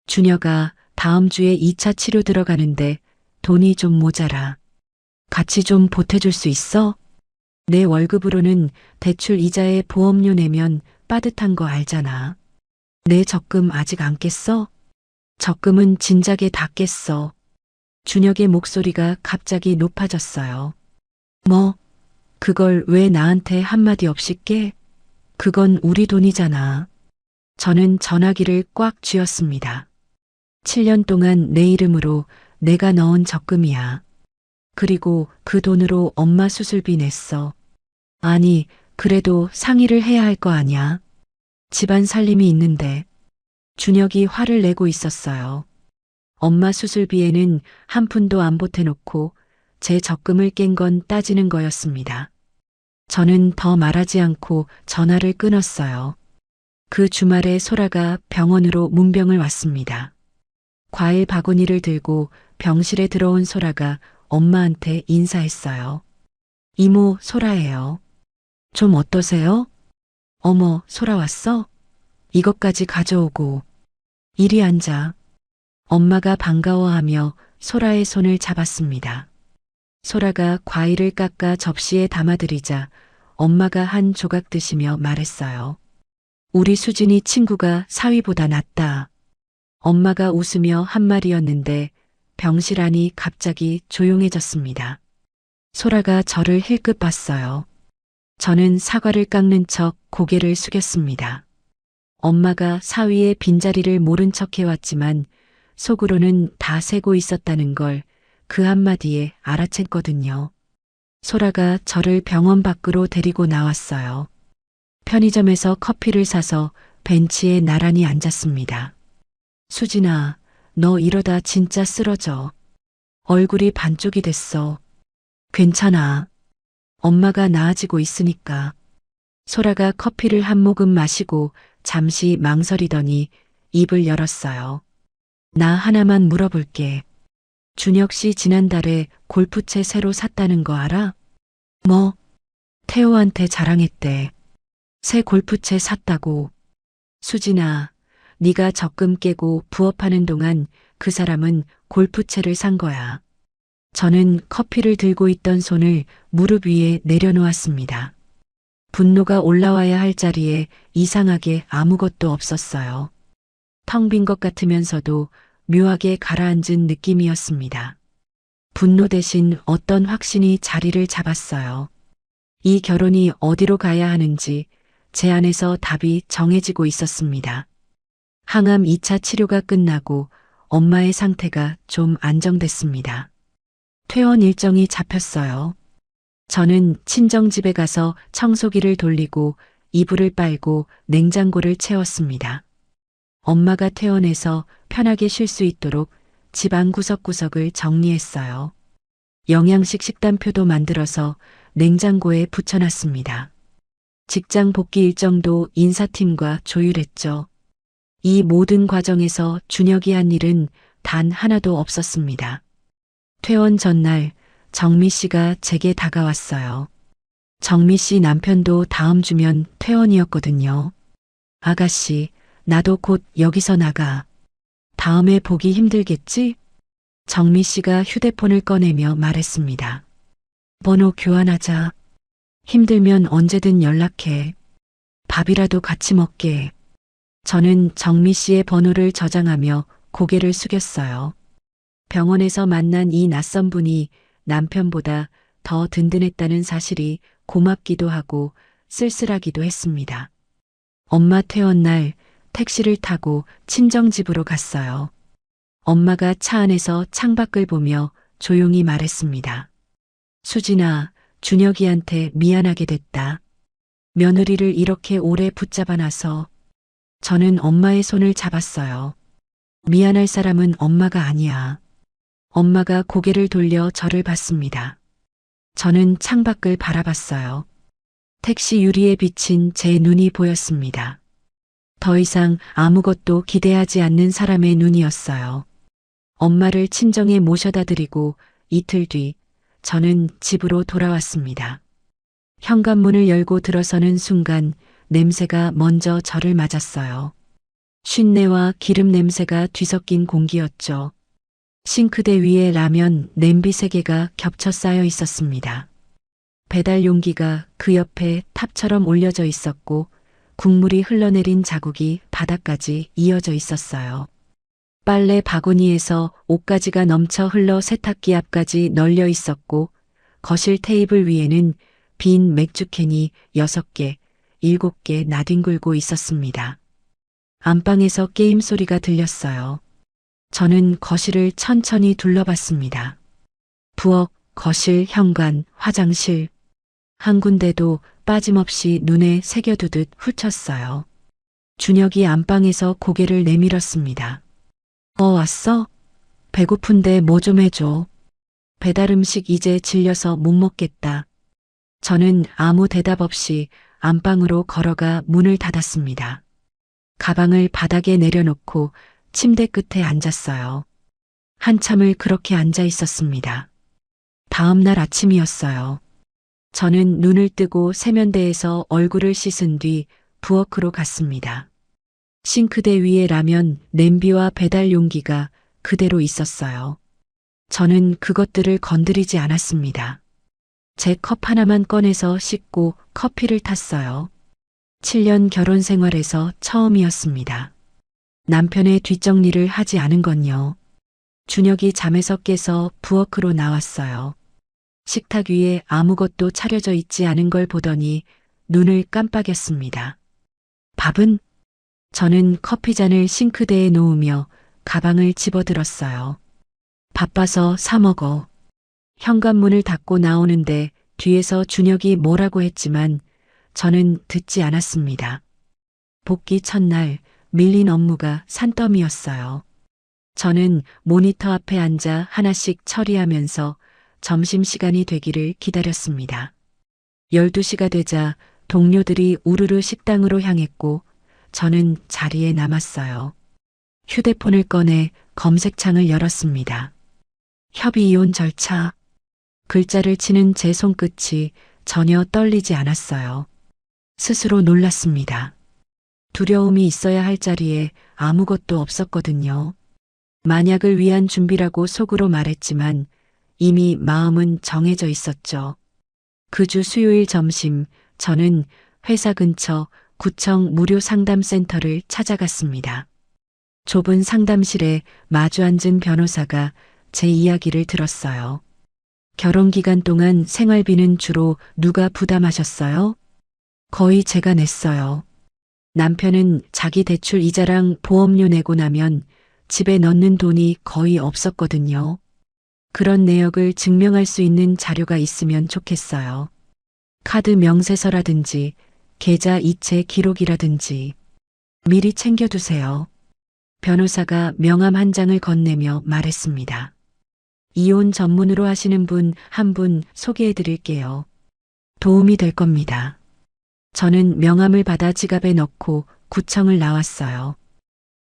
준혁아, 다음 주에 2차 치료 들어가는데 돈이 좀 모자라. 같이 좀 보태줄 수 있어? 내 월급으로는 대출 이자에 보험료 내면 빠듯한 거 알잖아. 내 적금 아직 안 깼어? 적금은 진작에 다 깼어. 준혁의 목소리가 갑자기 높아졌어요. 뭐? 그걸 왜 나한테 한마디 없이 깨? 그건 우리 돈이잖아. 저는 전화기를 꽉 쥐었습니다. 7년 동안 내 이름으로 내가 넣은 적금이야. 그리고 그 돈으로 엄마 수술비 냈어. 아니, 그래도 상의를 해야 할 거 아냐? 집안 살림이 있는데. 준혁이 화를 내고 있었어요. 엄마 수술비에는 한 푼도 안 보태놓고 제 적금을 깬 건 따지는 거였습니다. 저는 더 말하지 않고 전화를 끊었어요. 그 주말에 소라가 병원으로 문병을 왔습니다. 과일 바구니를 들고 병실에 들어온 소라가 엄마한테 인사했어요. 이모, 소라예요. 좀 어떠세요? 어머, 소라 왔어? 이것까지 가져오고. 이리 앉아. 엄마가 반가워하며 소라의 손을 잡았습니다. 소라가 과일을 깎아 접시에 담아들이자 엄마가 한 조각 드시며 말했어요. 우리 수진이 친구가 사위보다 낫다. 엄마가 웃으며 한 말이었는데 병실 안이 갑자기 조용해졌습니다. 소라가 저를 힐끗 봤어요. 저는 사과를 깎는 척 고개를 숙였습니다. 엄마가 사위의 빈자리를 모른 척 해왔지만 속으로는 다 세고 있었다는 걸 그 한마디에 알아챘거든요. 소라가 저를 병원 밖으로 데리고 나왔어요. 편의점에서 커피를 사서 벤치에 나란히 앉았습니다. 수진아, 너 이러다 진짜 쓰러져. 얼굴이 반쪽이 됐어. 괜찮아. 엄마가 나아지고 있으니까. 소라가 커피를 한 모금 마시고 잠시 망설이더니 입을 열었어요. 나 하나만 물어볼게. 준혁 씨 지난달에 골프채 새로 샀다는 거 알아? 뭐? 태호한테 자랑했대. 새 골프채 샀다고. 수진아, 네가 적금 깨고 부업하는 동안 그 사람은 골프채를 산 거야. 저는 커피를 들고 있던 손을 무릎 위에 내려놓았습니다. 분노가 올라와야 할 자리에 이상하게 아무것도 없었어요. 텅 빈 것 같으면서도 묘하게 가라앉은 느낌이었습니다. 분노 대신 어떤 확신이 자리를 잡았어요. 이 결혼이 어디로 가야 하는지, 제 안에서 답이 정해지고 있었습니다. 항암 2차 치료가 끝나고 엄마의 상태가 좀 안정됐습니다. 퇴원 일정이 잡혔어요. 저는 친정집에 가서 청소기를 돌리고 이불을 빨고 냉장고를 채웠습니다. 엄마가 퇴원해서 편하게 쉴 수 있도록 집안 구석구석을 정리했어요. 영양식 식단표도 만들어서 냉장고에 붙여놨습니다. 직장 복귀 일정도 인사팀과 조율했죠. 이 모든 과정에서 준혁이 한 일은 단 하나도 없었습니다. 퇴원 전날 정미 씨가 제게 다가왔어요. 정미 씨 남편도 다음 주면 퇴원이었거든요. 아가씨, 나도 곧 여기서 나가. 다음에 보기 힘들겠지? 정미 씨가 휴대폰을 꺼내며 말했습니다. 번호 교환하자. 힘들면 언제든 연락해. 밥이라도 같이 먹게. 저는 정미 씨의 번호를 저장하며 고개를 숙였어요. 병원에서 만난 이 낯선 분이 남편보다 더 든든했다는 사실이 고맙기도 하고 쓸쓸하기도 했습니다. 엄마 퇴원 날 택시를 타고 친정집으로 갔어요. 엄마가 차 안에서 창밖을 보며 조용히 말했습니다. 수진아, 준혁이한테 미안하게 됐다. 며느리를 이렇게 오래 붙잡아놔서. 저는 엄마의 손을 잡았어요. 미안할 사람은 엄마가 아니야. 엄마가 고개를 돌려 저를 봤습니다. 저는 창밖을 바라봤어요. 택시 유리에 비친 제 눈이 보였습니다. 더 이상 아무것도 기대하지 않는 사람의 눈이었어요. 엄마를 친정에 모셔다 드리고 이틀 뒤 저는 집으로 돌아왔습니다. 현관문을 열고 들어서는 순간 냄새가 먼저 저를 맞았어요. 쉰내와 기름 냄새가 뒤섞인 공기였죠. 싱크대 위에 라면 냄비 3개가 겹쳐 쌓여 있었습니다. 배달 용기가 그 옆에 탑처럼 올려져 있었고 국물이 흘러내린 자국이 바닥까지 이어져 있었어요. 빨래 바구니에서 옷가지가 넘쳐 흘러 세탁기 앞까지 널려 있었고 거실 테이블 위에는 빈 맥주캔이 6개, 7개 나뒹굴고 있었습니다. 안방에서 게임 소리가 들렸어요. 저는 거실을 천천히 둘러봤습니다. 부엌, 거실, 현관, 화장실. 한 군데도 빠짐없이 눈에 새겨두듯 훑었어요. 준혁이 안방에서 고개를 내밀었습니다. 왔어? 배고픈데 뭐 좀 해줘. 배달 음식 이제 질려서 못 먹겠다. 저는 아무 대답 없이 안방으로 걸어가 문을 닫았습니다. 가방을 바닥에 내려놓고 침대 끝에 앉았어요. 한참을 그렇게 앉아 있었습니다. 다음 날 아침이었어요. 저는 눈을 뜨고 세면대에서 얼굴을 씻은 뒤 부엌으로 갔습니다. 싱크대 위에 라면, 냄비와 배달 용기가 그대로 있었어요. 저는 그것들을 건드리지 않았습니다. 제 컵 하나만 꺼내서 씻고 커피를 탔어요. 7년 결혼 생활에서 처음이었습니다. 남편의 뒷정리를 하지 않은 건요. 준혁이 잠에서 깨서 부엌으로 나왔어요. 식탁 위에 아무것도 차려져 있지 않은 걸 보더니 눈을 깜빡였습니다. 밥은? 저는 커피잔을 싱크대에 놓으며 가방을 집어들었어요. 바빠서 사 먹어. 현관문을 닫고 나오는데 뒤에서 준혁이 뭐라고 했지만 저는 듣지 않았습니다. 복귀 첫날 밀린 업무가 산더미였어요. 저는 모니터 앞에 앉아 하나씩 처리하면서 점심시간이 되기를 기다렸습니다. 12시가 되자 동료들이 우르르 식당으로 향했고 저는 자리에 남았어요. 휴대폰을 꺼내 검색창을 열었습니다. 협의 이혼 절차. 글자를 치는 제 손끝이 전혀 떨리지 않았어요. 스스로 놀랐습니다. 두려움이 있어야 할 자리에 아무것도 없었거든요. 만약을 위한 준비라고 속으로 말했지만 이미 마음은 정해져 있었죠. 그 주 수요일 점심 저는 회사 근처 구청 무료 상담센터를 찾아갔습니다. 좁은 상담실에 마주 앉은 변호사가 제 이야기를 들었어요. 결혼 기간 동안 생활비는 주로 누가 부담하셨어요? 거의 제가 냈어요. 남편은 자기 대출 이자랑 보험료 내고 나면 집에 넣는 돈이 거의 없었거든요. 그런 내역을 증명할 수 있는 자료가 있으면 좋겠어요. 카드 명세서라든지 계좌 이체 기록이라든지 미리 챙겨두세요. 변호사가 명함 한 장을 건네며 말했습니다. 이혼 전문으로 하시는 분 한 분 소개해 드릴게요. 도움이 될 겁니다. 저는 명함을 받아 지갑에 넣고 구청을 나왔어요.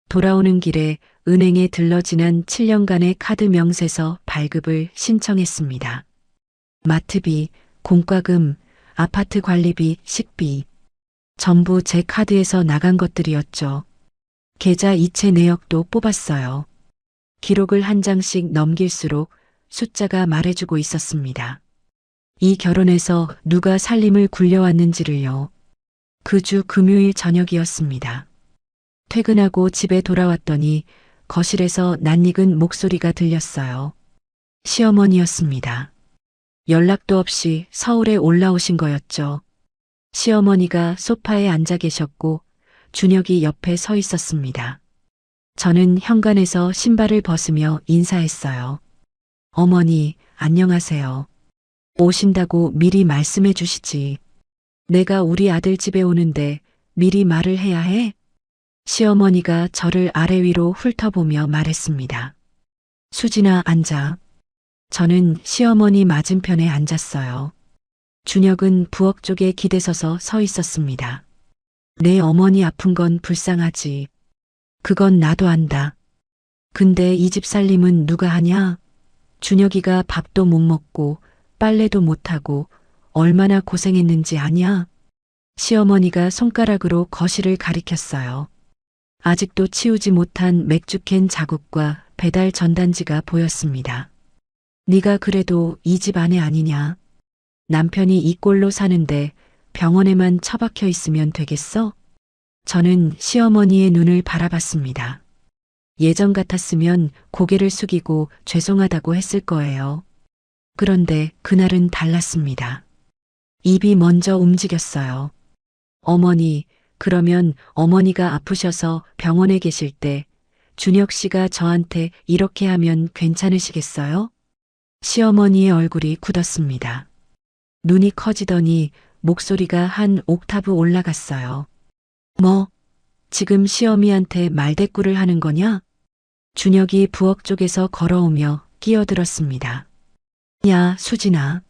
돌아오는 길에 은행에 들러 지난 7년간의 카드 명세서 발급을 신청했습니다. 마트비, 공과금, 아파트 관리비, 식비. 전부 제 카드에서 나간 것들이었죠. 계좌 이체 내역도 뽑았어요. 기록을 한 장씩 넘길수록 숫자가 말해주고 있었습니다. 이 결혼에서 누가 살림을 굴려왔는지를요. 그 주 금요일 저녁이었습니다. 퇴근하고 집에 돌아왔더니 거실에서 낯익은 목소리가 들렸어요. 시어머니였습니다. 연락도 없이 서울에 올라오신 거였죠. 시어머니가 소파에 앉아 계셨고 준혁이 옆에 서 있었습니다. 저는 현관에서 신발을 벗으며 인사했어요. 어머니, 안녕하세요. 오신다고 미리 말씀해 주시지. 내가 우리 아들 집에 오는데 미리 말을 해야 해? 시어머니가 저를 아래 위로 훑어보며 말했습니다. 수진아, 앉아. 저는 시어머니 맞은편에 앉았어요. 준혁은 부엌 쪽에 기대서서 서 있었습니다. 내 어머니 아픈 건 불쌍하지. 그건 나도 안다. 근데 이 집 살림은 누가 하냐? 준혁이가 밥도 못 먹고 빨래도 못하고 얼마나 고생했는지 아냐? 시어머니가 손가락으로 거실을 가리켰어요. 아직도 치우지 못한 맥주캔 자국과 배달 전단지가 보였습니다. 네가 그래도 이 집 아내 아니냐? 남편이 이 꼴로 사는데 병원에만 처박혀 있으면 되겠어? 저는 시어머니의 눈을 바라봤습니다. 예전 같았으면 고개를 숙이고 죄송하다고 했을 거예요. 그런데 그날은 달랐습니다. 입이 먼저 움직였어요. 어머니, 그러면 어머니가 아프셔서 병원에 계실 때 준혁 씨가 저한테 이렇게 하면 괜찮으시겠어요? 시어머니의 얼굴이 굳었습니다. 눈이 커지더니 목소리가 한 옥타브 올라갔어요. 뭐, 지금 시어미한테 말대꾸를 하는 거냐? 준혁이 부엌 쪽에서 걸어오며 끼어들었습니다. 야, 수진아.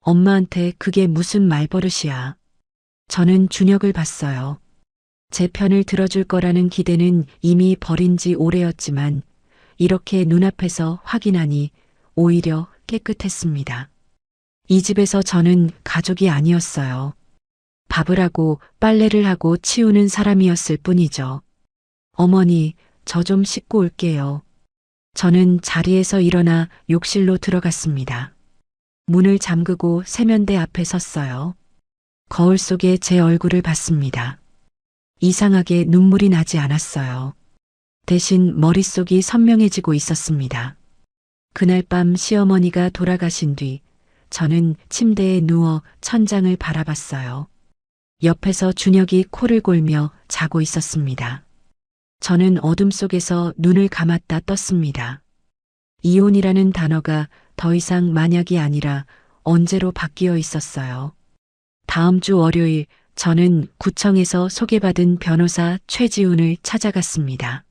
엄마한테 그게 무슨 말버릇이야. 저는 준혁을 봤어요. 제 편을 들어줄 거라는 기대는 이미 버린 지 오래였지만 이렇게 눈앞에서 확인하니 오히려 깨끗했습니다. 이 집에서 저는 가족이 아니었어요. 밥을 하고 빨래를 하고 치우는 사람이었을 뿐이죠. 어머니, 저 좀 씻고 올게요. 저는 자리에서 일어나 욕실로 들어갔습니다. 문을 잠그고 세면대 앞에 섰어요. 거울 속에 제 얼굴을 봤습니다. 이상하게 눈물이 나지 않았어요. 대신 머릿속이 선명해지고 있었습니다. 그날 밤 시어머니가 돌아가신 뒤 저는 침대에 누워 천장을 바라봤어요. 옆에서 준혁이 코를 골며 자고 있었습니다. 저는 어둠 속에서 눈을 감았다 떴습니다. 이혼이라는 단어가 더 이상 만약이 아니라 언제로 바뀌어 있었어요. 다음 주 월요일 저는 구청에서 소개받은 변호사 최지훈을 찾아갔습니다.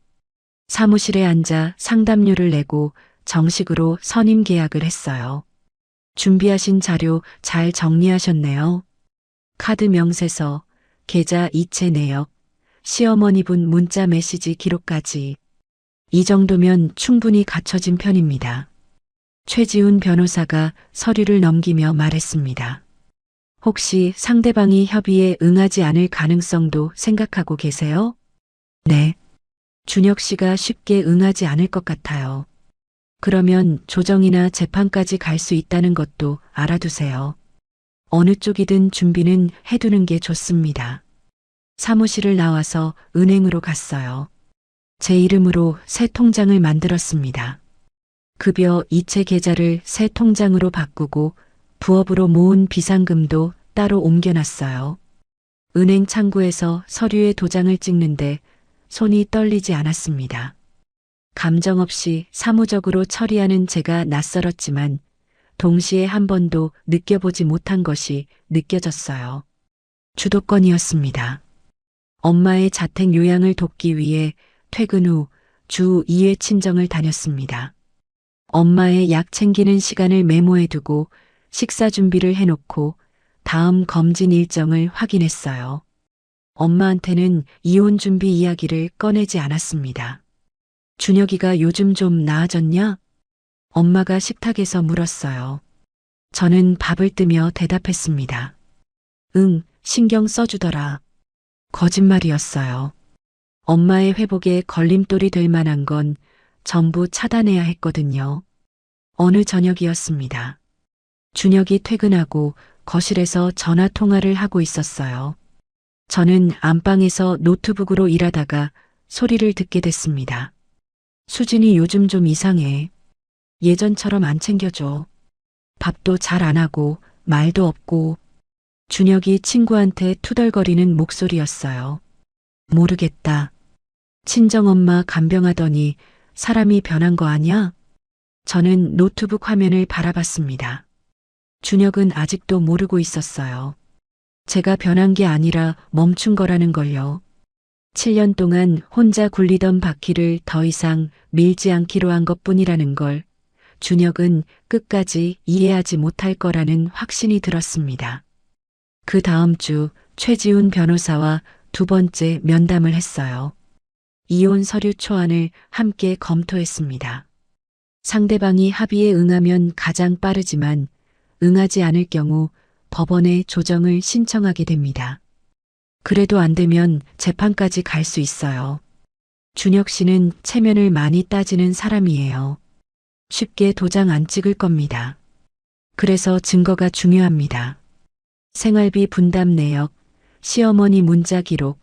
사무실에 앉아 상담료를 내고 정식으로 선임 계약을 했어요. 준비하신 자료 잘 정리하셨네요. 카드 명세서, 계좌 이체 내역, 시어머니 분 문자 메시지 기록까지. 이 정도면 충분히 갖춰진 편입니다. 최지훈 변호사가 서류를 넘기며 말했습니다. 혹시 상대방이 협의에 응하지 않을 가능성도 생각하고 계세요? 네. 준혁 씨가 쉽게 응하지 않을 것 같아요. 그러면 조정이나 재판까지 갈 수 있다는 것도 알아두세요. 어느 쪽이든 준비는 해두는 게 좋습니다. 사무실을 나와서 은행으로 갔어요. 제 이름으로 새 통장을 만들었습니다. 급여 이체 계좌를 새 통장으로 바꾸고 부업으로 모은 비상금도 따로 옮겨놨어요. 은행 창구에서 서류에 도장을 찍는데 손이 떨리지 않았습니다. 감정 없이 사무적으로 처리하는 제가 낯설었지만 동시에 한 번도 느껴보지 못한 것이 느껴졌어요. 주도권이었습니다. 엄마의 자택 요양을 돕기 위해 퇴근 후 주 2회 친정을 다녔습니다. 엄마의 약 챙기는 시간을 메모해두고 식사 준비를 해놓고 다음 검진 일정을 확인했어요. 엄마한테는 이혼 준비 이야기를 꺼내지 않았습니다. 준혁이가 요즘 좀 나아졌냐? 엄마가 식탁에서 물었어요. 저는 밥을 뜨며 대답했습니다. 응, 신경 써주더라. 거짓말이었어요. 엄마의 회복에 걸림돌이 될 만한 건 전부 차단해야 했거든요. 어느 저녁이었습니다. 준혁이 퇴근하고 거실에서 전화 통화를 하고 있었어요. 저는 안방에서 노트북으로 일하다가 소리를 듣게 됐습니다. 수진이 요즘 좀 이상해. 예전처럼 안 챙겨줘. 밥도 잘 안 하고 말도 없고. 준혁이 친구한테 투덜거리는 목소리였어요. 모르겠다. 친정엄마 간병하더니 사람이 변한 거 아냐? 저는 노트북 화면을 바라봤습니다. 준혁은 아직도 모르고 있었어요. 제가 변한 게 아니라 멈춘 거라는 걸요. 7년 동안 혼자 굴리던 바퀴를 더 이상 밀지 않기로 한 것뿐이라는 걸 준혁은 끝까지 이해하지 못할 거라는 확신이 들었습니다. 그 다음 주 최지훈 변호사와 두 번째 면담을 했어요. 이혼 서류 초안을 함께 검토했습니다. 상대방이 합의에 응하면 가장 빠르지만 응하지 않을 경우 법원에 조정을 신청하게 됩니다. 그래도 안 되면 재판까지 갈 수 있어요. 준혁 씨는 체면을 많이 따지는 사람이에요. 쉽게 도장 안 찍을 겁니다. 그래서 증거가 중요합니다. 생활비 분담 내역, 시어머니 문자 기록,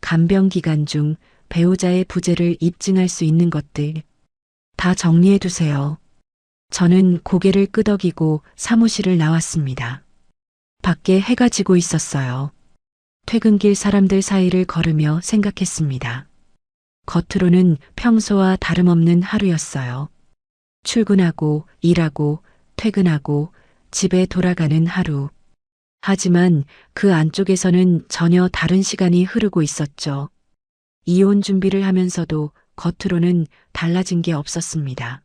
간병 기간 중 배우자의 부재를 입증할 수 있는 것들 다 정리해 두세요. 저는 고개를 끄덕이고 사무실을 나왔습니다. 밖에 해가 지고 있었어요. 퇴근길 사람들 사이를 걸으며 생각했습니다. 겉으로는 평소와 다름없는 하루였어요. 출근하고 일하고 퇴근하고 집에 돌아가는 하루. 하지만 그 안쪽에서는 전혀 다른 시간이 흐르고 있었죠. 이혼 준비를 하면서도 겉으로는 달라진 게 없었습니다.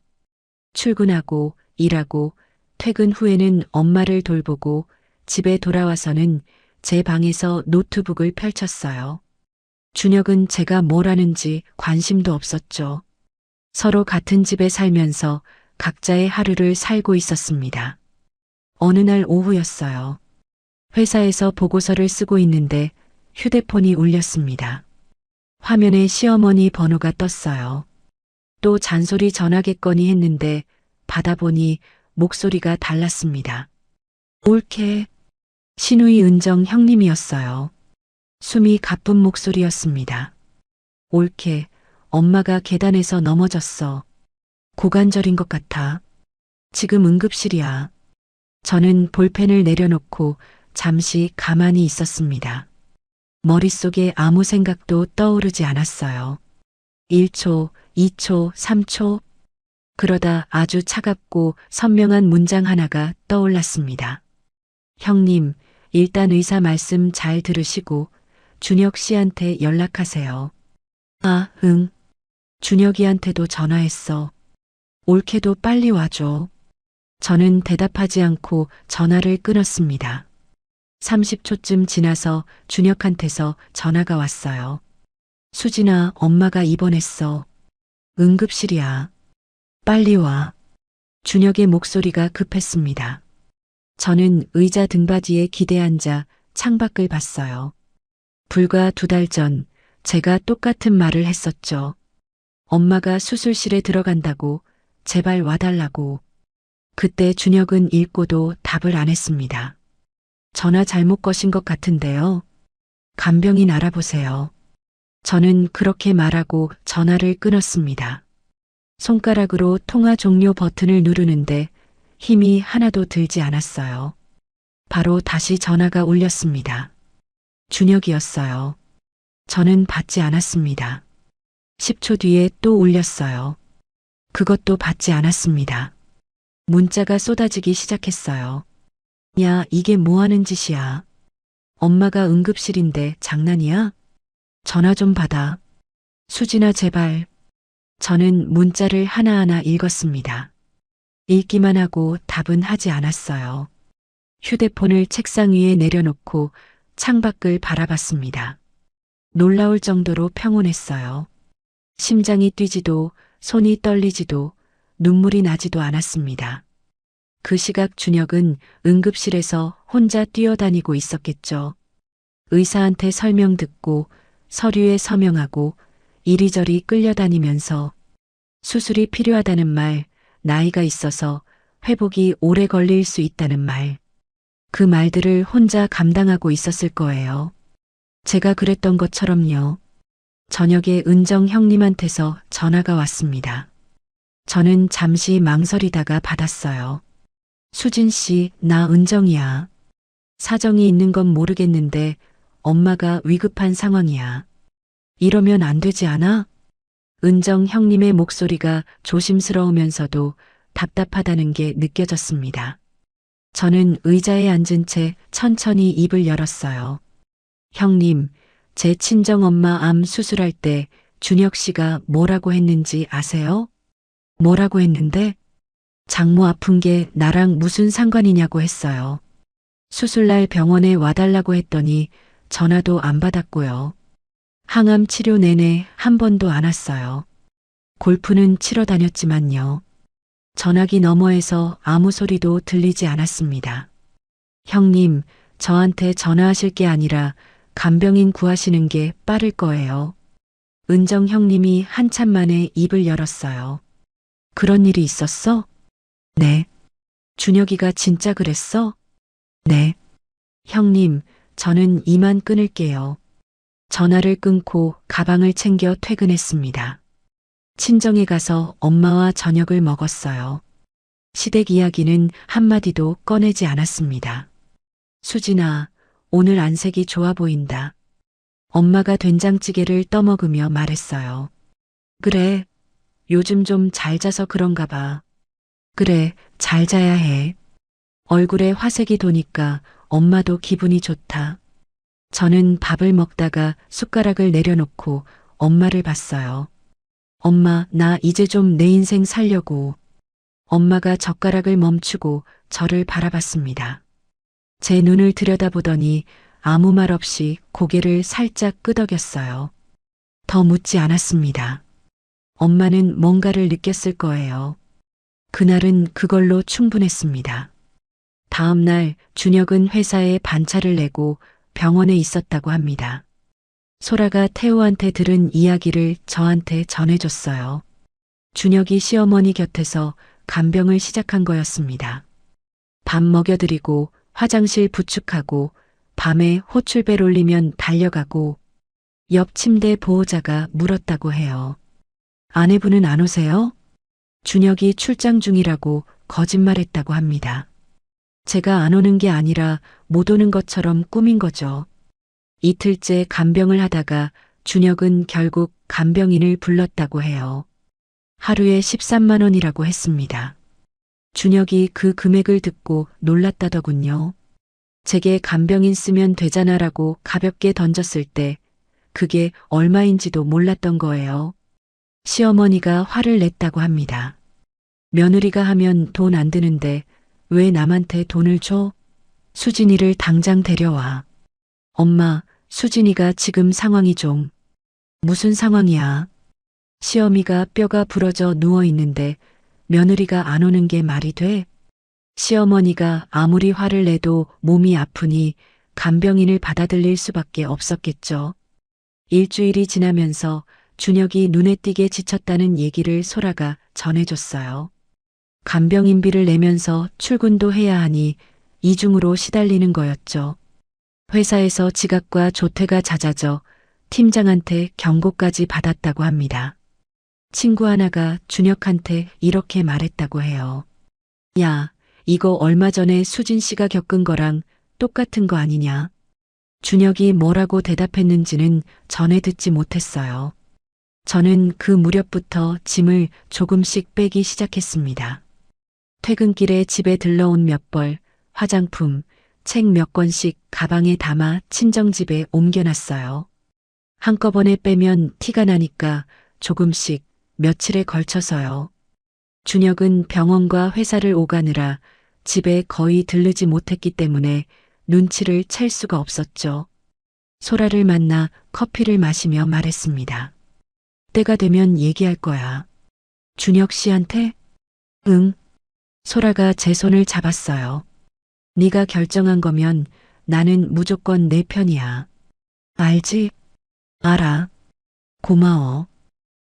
출근하고 일하고 퇴근 후에는 엄마를 돌보고 집에 돌아와서는 제 방에서 노트북을 펼쳤어요. 준혁은 제가 뭘 하는지 관심도 없었죠. 서로 같은 집에 살면서 각자의 하루를 살고 있었습니다. 어느 날 오후였어요. 회사에서 보고서를 쓰고 있는데 휴대폰이 울렸습니다. 화면에 시어머니 번호가 떴어요. 또 잔소리 전화겠거니 했는데 받아보니 목소리가 달랐습니다. 옳게 신우이 은정 형님이었어요. 숨이 가쁜 목소리였습니다. 옳게 엄마가 계단에서 넘어졌어. 고관절인 것 같아. 지금 응급실이야. 저는 볼펜을 내려놓고 잠시 가만히 있었습니다. 머릿속에 아무 생각도 떠오르지 않았어요. 1초, 2초, 3초. 그러다 아주 차갑고 선명한 문장 하나가 떠올랐습니다. 형님, 일단 의사 말씀 잘 들으시고 준혁 씨한테 연락하세요. 아, 응. 준혁이한테도 전화했어. 옳게도 빨리 와줘. 저는 대답하지 않고 전화를 끊었습니다. 30초쯤 지나서 준혁한테서 전화가 왔어요. 수진아, 엄마가 입원했어. 응급실이야. 빨리 와. 준혁의 목소리가 급했습니다. 저는 의자 등받이에 기대 앉아 창밖을 봤어요. 불과 2달 전 제가 똑같은 말을 했었죠. 엄마가 수술실에 들어간다고, 제발 와달라고. 그때 준혁은 읽고도 답을 안 했습니다. 전화 잘못 거신 것 같은데요. 간병인 알아보세요. 저는 그렇게 말하고 전화를 끊었습니다. 손가락으로 통화 종료 버튼을 누르는데 힘이 하나도 들지 않았어요. 바로 다시 전화가 울렸습니다. 준혁이었어요. 저는 받지 않았습니다. 10초 뒤에 또 울렸어요. 그것도 받지 않았습니다. 문자가 쏟아지기 시작했어요. 야, 이게 뭐 하는 짓이야? 엄마가 응급실인데 장난이야? 전화 좀 받아. 수진아, 제발. 저는 문자를 하나하나 읽었습니다. 읽기만 하고 답은 하지 않았어요. 휴대폰을 책상 위에 내려놓고 창밖을 바라봤습니다. 놀라울 정도로 평온했어요. 심장이 뛰지도 손이 떨리지도 눈물이 나지도 않았습니다. 그 시각 준혁은 응급실에서 혼자 뛰어다니고 있었겠죠. 의사한테 설명 듣고 서류에 서명하고 이리저리 끌려다니면서 수술이 필요하다는 말, 나이가 있어서 회복이 오래 걸릴 수 있다는 말. 그 말들을 혼자 감당하고 있었을 거예요. 제가 그랬던 것처럼요. 저녁에 은정 형님한테서 전화가 왔습니다. 저는 잠시 망설이다가 받았어요. 수진 씨, 나 은정이야. 사정이 있는 건 모르겠는데 엄마가 위급한 상황이야. 이러면 안 되지 않아? 은정 형님의 목소리가 조심스러우면서도 답답하다는 게 느껴졌습니다. 저는 의자에 앉은 채 천천히 입을 열었어요. 형님, 제 친정엄마 암 수술할 때 준혁 씨가 뭐라고 했는지 아세요? 뭐라고 했는데? 장모 아픈 게 나랑 무슨 상관이냐고 했어요. 수술날 병원에 와달라고 했더니 전화도 안 받았고요. 항암 치료 내내 한 번도 안 왔어요. 골프는 치러 다녔지만요. 전화기 너머에서 아무 소리도 들리지 않았습니다. 형님, 저한테 전화하실 게 아니라 간병인 구하시는 게 빠를 거예요. 은정 형님이 한참 만에 입을 열었어요. 그런 일이 있었어? 네. 준혁이가 진짜 그랬어? 네. 형님, 저는 이만 끊을게요. 전화를 끊고 가방을 챙겨 퇴근했습니다. 친정에 가서 엄마와 저녁을 먹었어요. 시댁 이야기는 한마디도 꺼내지 않았습니다. 수진아, 오늘 안색이 좋아 보인다. 엄마가 된장찌개를 떠먹으며 말했어요. 그래, 요즘 좀 잘 자서 그런가 봐. 그래, 잘 자야 해. 얼굴에 화색이 도니까 엄마도 기분이 좋다. 저는 밥을 먹다가 숟가락을 내려놓고 엄마를 봤어요. 엄마, 나 이제 좀 내 인생 살려고. 엄마가 젓가락을 멈추고 저를 바라봤습니다. 제 눈을 들여다보더니 아무 말 없이 고개를 살짝 끄덕였어요. 더 묻지 않았습니다. 엄마는 뭔가를 느꼈을 거예요. 그날은 그걸로 충분했습니다. 다음 날 준혁은 회사에 반차를 내고 병원에 있었다고 합니다. 소라가 태우한테 들은 이야기를 저한테 전해줬어요. 준혁이 시어머니 곁에서 간병을 시작한 거였습니다. 밥 먹여드리고 화장실 부축하고 밤에 호출벨 울리면 달려가고 옆 침대 보호자가 물었다고 해요. 아내분은 안 오세요? 준혁이 출장 중이라고 거짓말했다고 합니다. 제가 안 오는 게 아니라 못 오는 것처럼 꾸민 거죠. 이틀째 간병을 하다가 준혁은 결국 간병인을 불렀다고 해요. 하루에 13만 원이라고 했습니다. 준혁이 그 금액을 듣고 놀랐다더군요. 제게 간병인 쓰면 되잖아라고 가볍게 던졌을 때 그게 얼마인지도 몰랐던 거예요. 시어머니가 화를 냈다고 합니다. 며느리가 하면 돈 안 드는데 왜 남한테 돈을 줘? 수진이를 당장 데려와. 엄마, 수진이가 지금 상황이 좀. 무슨 상황이야? 시어미가 뼈가 부러져 누워 있는데 며느리가 안 오는 게 말이 돼? 시어머니가 아무리 화를 내도 몸이 아프니 간병인을 받아들일 수밖에 없었겠죠. 일주일이 지나면서 준혁이 눈에 띄게 지쳤다는 얘기를 소라가 전해줬어요. 간병인비를 내면서 출근도 해야 하니 이중으로 시달리는 거였죠. 회사에서 지각과 조퇴가 잦아져 팀장한테 경고까지 받았다고 합니다. 친구 하나가 준혁한테 이렇게 말했다고 해요. 야, 이거 얼마 전에 수진 씨가 겪은 거랑 똑같은 거 아니냐? 준혁이 뭐라고 대답했는지는 전에 듣지 못했어요. 저는 그 무렵부터 짐을 조금씩 빼기 시작했습니다. 퇴근길에 집에 들러온 몇 벌, 화장품, 책 몇 권씩 가방에 담아 친정집에 옮겨놨어요. 한꺼번에 빼면 티가 나니까 조금씩 며칠에 걸쳐서요. 준혁은 병원과 회사를 오가느라 집에 거의 들르지 못했기 때문에 눈치를 챌 수가 없었죠. 소라를 만나 커피를 마시며 말했습니다. 때가 되면 얘기할 거야. 준혁 씨한테? 응. 소라가 제 손을 잡았어요. 네가 결정한 거면 나는 무조건 내 편이야. 알지? 알아. 고마워.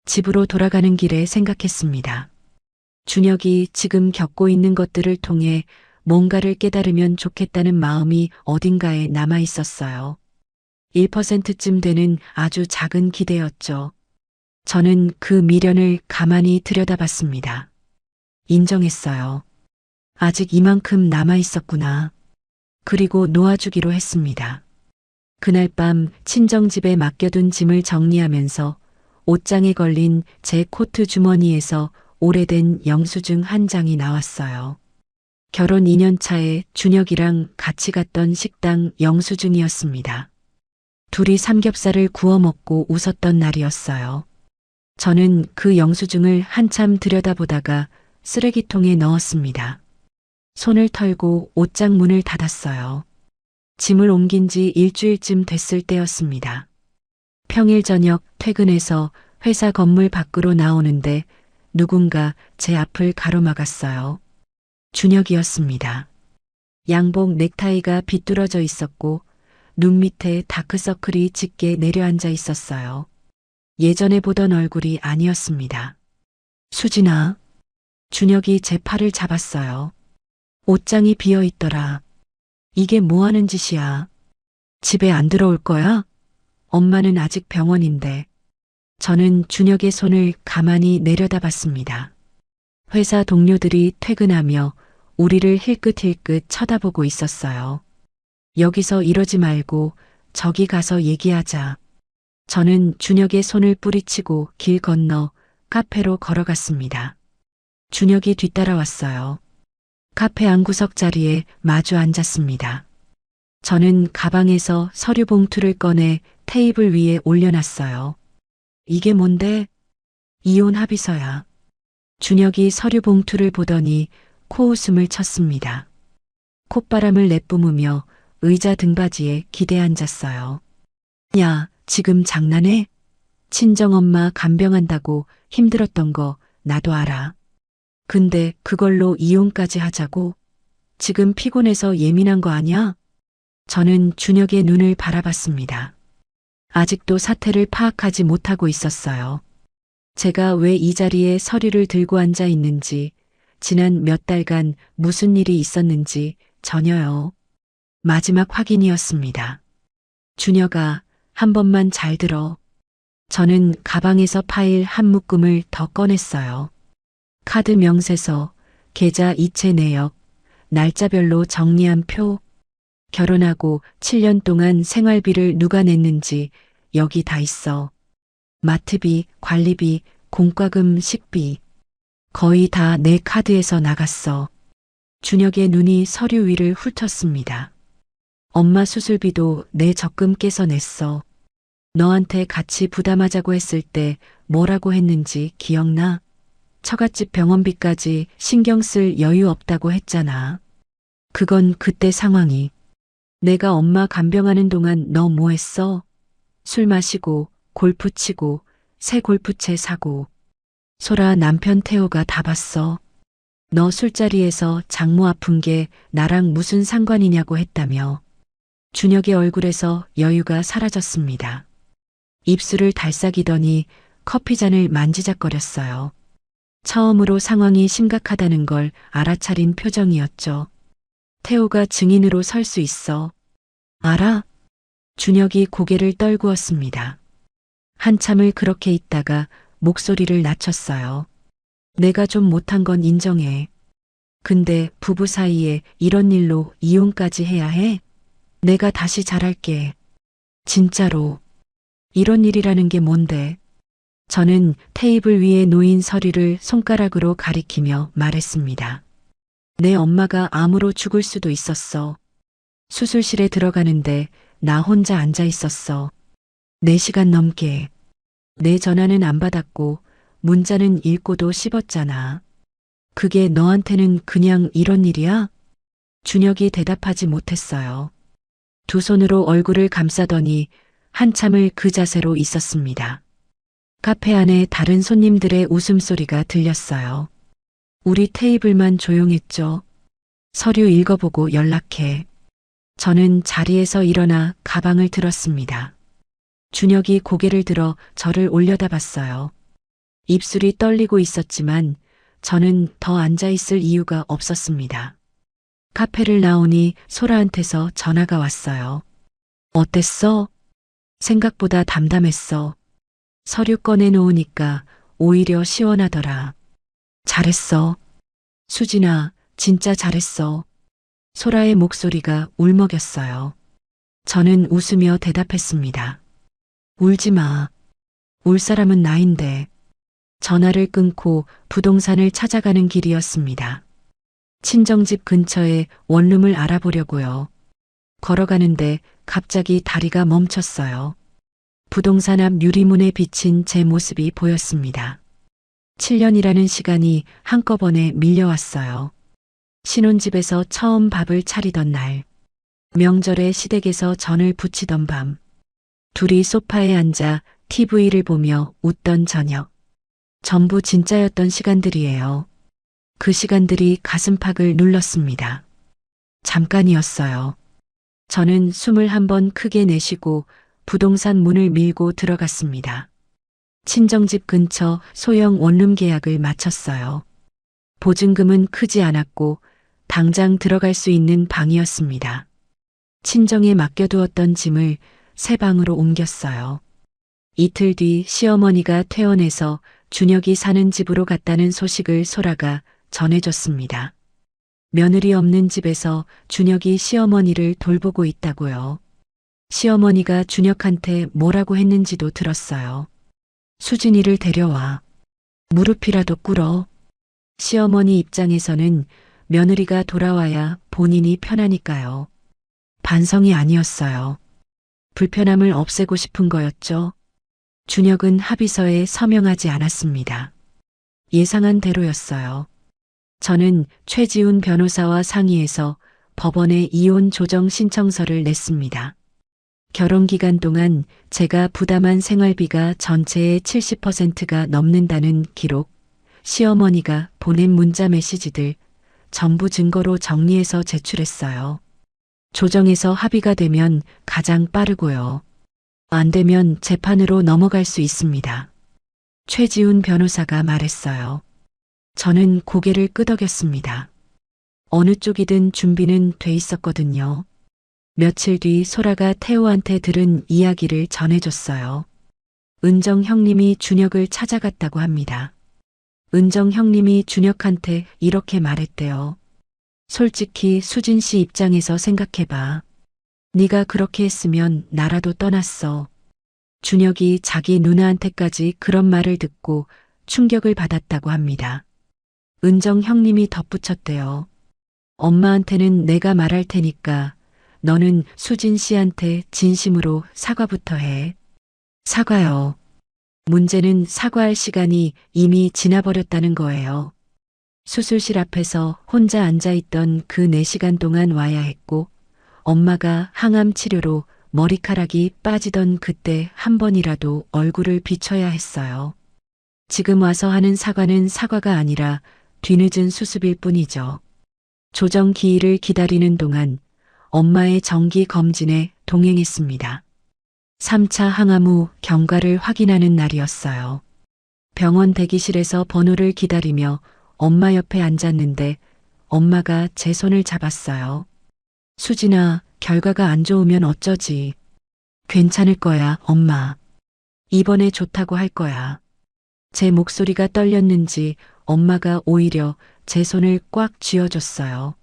집으로 돌아가는 길에 생각했습니다. 준혁이 지금 겪고 있는 것들을 통해 뭔가를 깨달으면 좋겠다는 마음이 어딘가에 남아 있었어요. 1%쯤 되는 아주 작은 기대였죠. 저는 그 미련을 가만히 들여다봤습니다. 인정했어요. 아직 이만큼 남아 있었구나. 그리고 놓아주기로 했습니다. 그날 밤 친정집에 맡겨둔 짐을 정리하면서 옷장에 걸린 제 코트 주머니에서 오래된 영수증 한 장이 나왔어요. 결혼 2년 차에 준혁이랑 같이 갔던 식당 영수증이었습니다. 둘이 삼겹살을 구워 먹고 웃었던 날이었어요. 저는 그 영수증을 한참 들여다보다가 쓰레기통에 넣었습니다. 손을 털고 옷장 문을 닫았어요. 짐을 옮긴 지 일주일쯤 됐을 때였습니다. 평일 저녁 퇴근해서 회사 건물 밖으로 나오는데 누군가 제 앞을 가로막았어요. 준혁이었습니다. 양복 넥타이가 비뚤어져 있었고 눈 밑에 다크서클이 짙게 내려앉아 있었어요. 예전에 보던 얼굴이 아니었습니다. 수진아. 준혁이 제 팔을 잡았어요. 옷장이 비어 있더라. 이게 뭐 하는 짓이야? 집에 안 들어올 거야? 엄마는 아직 병원인데. 저는 준혁의 손을 가만히 내려다봤습니다. 회사 동료들이 퇴근하며 우리를 힐끗힐끗 쳐다보고 있었어요. 여기서 이러지 말고 저기 가서 얘기하자. 저는 준혁의 손을 뿌리치고 길 건너 카페로 걸어갔습니다. 준혁이 뒤따라왔어요. 카페 안구석 자리에 마주 앉았습니다. 저는 가방에서 서류 봉투를 꺼내 테이블 위에 올려놨어요. 이게 뭔데? 이혼 합의서야. 준혁이 서류 봉투를 보더니 코웃음을 쳤습니다. 콧바람을 내뿜으며 의자 등받이에 기대 앉았어요. 야, 지금 장난해? 친정엄마 간병한다고 힘들었던 거 나도 알아. 근데 그걸로 이혼까지 하자고? 지금 피곤해서 예민한 거 아니야? 저는 준혁의 눈을 바라봤습니다. 아직도 사태를 파악하지 못하고 있었어요. 제가 왜 이 자리에 서류를 들고 앉아 있는지, 지난 몇 달간 무슨 일이 있었는지 전혀요. 마지막 확인이었습니다. 준혁아, 한 번만 잘 들어. 저는 가방에서 파일 한 묶음을 더 꺼냈어요. 카드 명세서, 계좌 이체 내역, 날짜별로 정리한 표, 결혼하고 7년 동안 생활비를 누가 냈는지 여기 다 있어. 마트비, 관리비, 공과금, 식비. 거의 다 내 카드에서 나갔어. 준혁의 눈이 서류 위를 훑었습니다. 엄마 수술비도 내 적금 깨서 냈어. 너한테 같이 부담하자고 했을 때 뭐라고 했는지 기억나? 처갓집 병원비까지 신경 쓸 여유 없다고 했잖아. 그건 그때 상황이. 내가 엄마 간병하는 동안 너 뭐 했어? 술 마시고, 골프 치고, 새 골프채 사고. 소라 남편 태호가 다 봤어. 너 술자리에서 장모 아픈 게 나랑 무슨 상관이냐고 했다며. 준혁의 얼굴에서 여유가 사라졌습니다. 입술을 달싹이더니 커피잔을 만지작거렸어요. 처음으로 상황이 심각하다는 걸 알아차린 표정이었죠. 태호가 증인으로 설 수 있어. 알아? 준혁이 고개를 떨구었습니다. 한참을 그렇게 있다가 목소리를 낮췄어요. 내가 좀 못한 건 인정해. 근데 부부 사이에 이런 일로 이혼까지 해야 해? 내가 다시 잘할게. 진짜로. 이런 일이라는 게 뭔데? 저는 테이블 위에 놓인 서류를 손가락으로 가리키며 말했습니다. 내 엄마가 암으로 죽을 수도 있었어. 수술실에 들어가는데 나 혼자 앉아 있었어. 4시간 넘게. 내 전화는 안 받았고 문자는 읽고도 씹었잖아. 그게 너한테는 그냥 이런 일이야? 준혁이 대답하지 못했어요. 두 손으로 얼굴을 감싸더니 한참을 그 자세로 있었습니다. 카페 안에 다른 손님들의 웃음소리가 들렸어요. 우리 테이블만 조용했죠. 서류 읽어보고 연락해. 저는 자리에서 일어나 가방을 들었습니다. 준혁이 고개를 들어 저를 올려다봤어요. 입술이 떨리고 있었지만 저는 더 앉아 있을 이유가 없었습니다. 카페를 나오니 소라한테서 전화가 왔어요. 어땠어? 생각보다 담담했어. 서류 꺼내놓으니까 오히려 시원하더라. 잘했어. 수진아, 진짜 잘했어. 소라의 목소리가 울먹였어요. 저는 웃으며 대답했습니다. 울지 마. 울 사람은 나인데. 전화를 끊고 부동산을 찾아가는 길이었습니다. 친정집 근처에 원룸을 알아보려고요. 걸어가는데 갑자기 다리가 멈췄어요. 부동산 앞 유리문에 비친 제 모습이 보였습니다. 7년이라는 시간이 한꺼번에 밀려왔어요. 신혼집에서 처음 밥을 차리던 날, 명절에 시댁에서 전을 부치던 밤, 둘이 소파에 앉아 TV를 보며 웃던 저녁. 전부 진짜였던 시간들이에요. 그 시간들이 가슴팍을 눌렀습니다. 잠깐이었어요. 저는 숨을 한번 크게 내쉬고 부동산 문을 밀고 들어갔습니다. 친정집 근처 소형 원룸 계약을 마쳤어요. 보증금은 크지 않았고 당장 들어갈 수 있는 방이었습니다. 친정에 맡겨두었던 짐을 새 방으로 옮겼어요. 이틀 뒤 시어머니가 퇴원해서 준혁이 사는 집으로 갔다는 소식을 소라가 전해줬습니다. 며느리 없는 집에서 준혁이 시어머니를 돌보고 있다고요. 시어머니가 준혁한테 뭐라고 했는지도 들었어요. 수진이를 데려와. 무릎이라도 꿇어. 시어머니 입장에서는 며느리가 돌아와야 본인이 편하니까요. 반성이 아니었어요. 불편함을 없애고 싶은 거였죠. 준혁은 합의서에 서명하지 않았습니다. 예상한 대로였어요. 저는 최지훈 변호사와 상의해서 법원에 이혼 조정 신청서를 냈습니다. 결혼 기간 동안 제가 부담한 생활비가 전체의 70%가 넘는다는 기록, 시어머니가 보낸 문자 메시지들 전부 증거로 정리해서 제출했어요. 조정에서 합의가 되면 가장 빠르고요. 안 되면 재판으로 넘어갈 수 있습니다. 최지훈 변호사가 말했어요. 저는 고개를 끄덕였습니다. 어느 쪽이든 준비는 돼 있었거든요. 며칠 뒤 소라가 태호한테 들은 이야기를 전해줬어요. 은정 형님이 준혁을 찾아갔다고 합니다. 은정 형님이 준혁한테 이렇게 말했대요. 솔직히 수진 씨 입장에서 생각해봐. 네가 그렇게 했으면 나라도 떠났어. 준혁이 자기 누나한테까지 그런 말을 듣고 충격을 받았다고 합니다. 은정 형님이 덧붙였대요. 엄마한테는 내가 말할 테니까 너는 수진 씨한테 진심으로 사과부터 해. 사과요. 문제는 사과할 시간이 이미 지나버렸다는 거예요. 수술실 앞에서 혼자 앉아있던 그 4시간 동안 와야 했고 엄마가 항암 치료로 머리카락이 빠지던 그때 한 번이라도 얼굴을 비춰야 했어요. 지금 와서 하는 사과는 사과가 아니라 뒤늦은 수습일 뿐이죠. 조정 기일을 기다리는 동안 엄마의 정기 검진에 동행했습니다. 3차 항암 후 경과를 확인하는 날이었어요. 병원 대기실에서 번호를 기다리며 엄마 옆에 앉았는데 엄마가 제 손을 잡았어요. 수진아, 결과가 안 좋으면 어쩌지? 괜찮을 거야, 엄마. 이번에 좋다고 할 거야. 제 목소리가 떨렸는지 엄마가 오히려 제 손을 꽉 쥐어줬어요.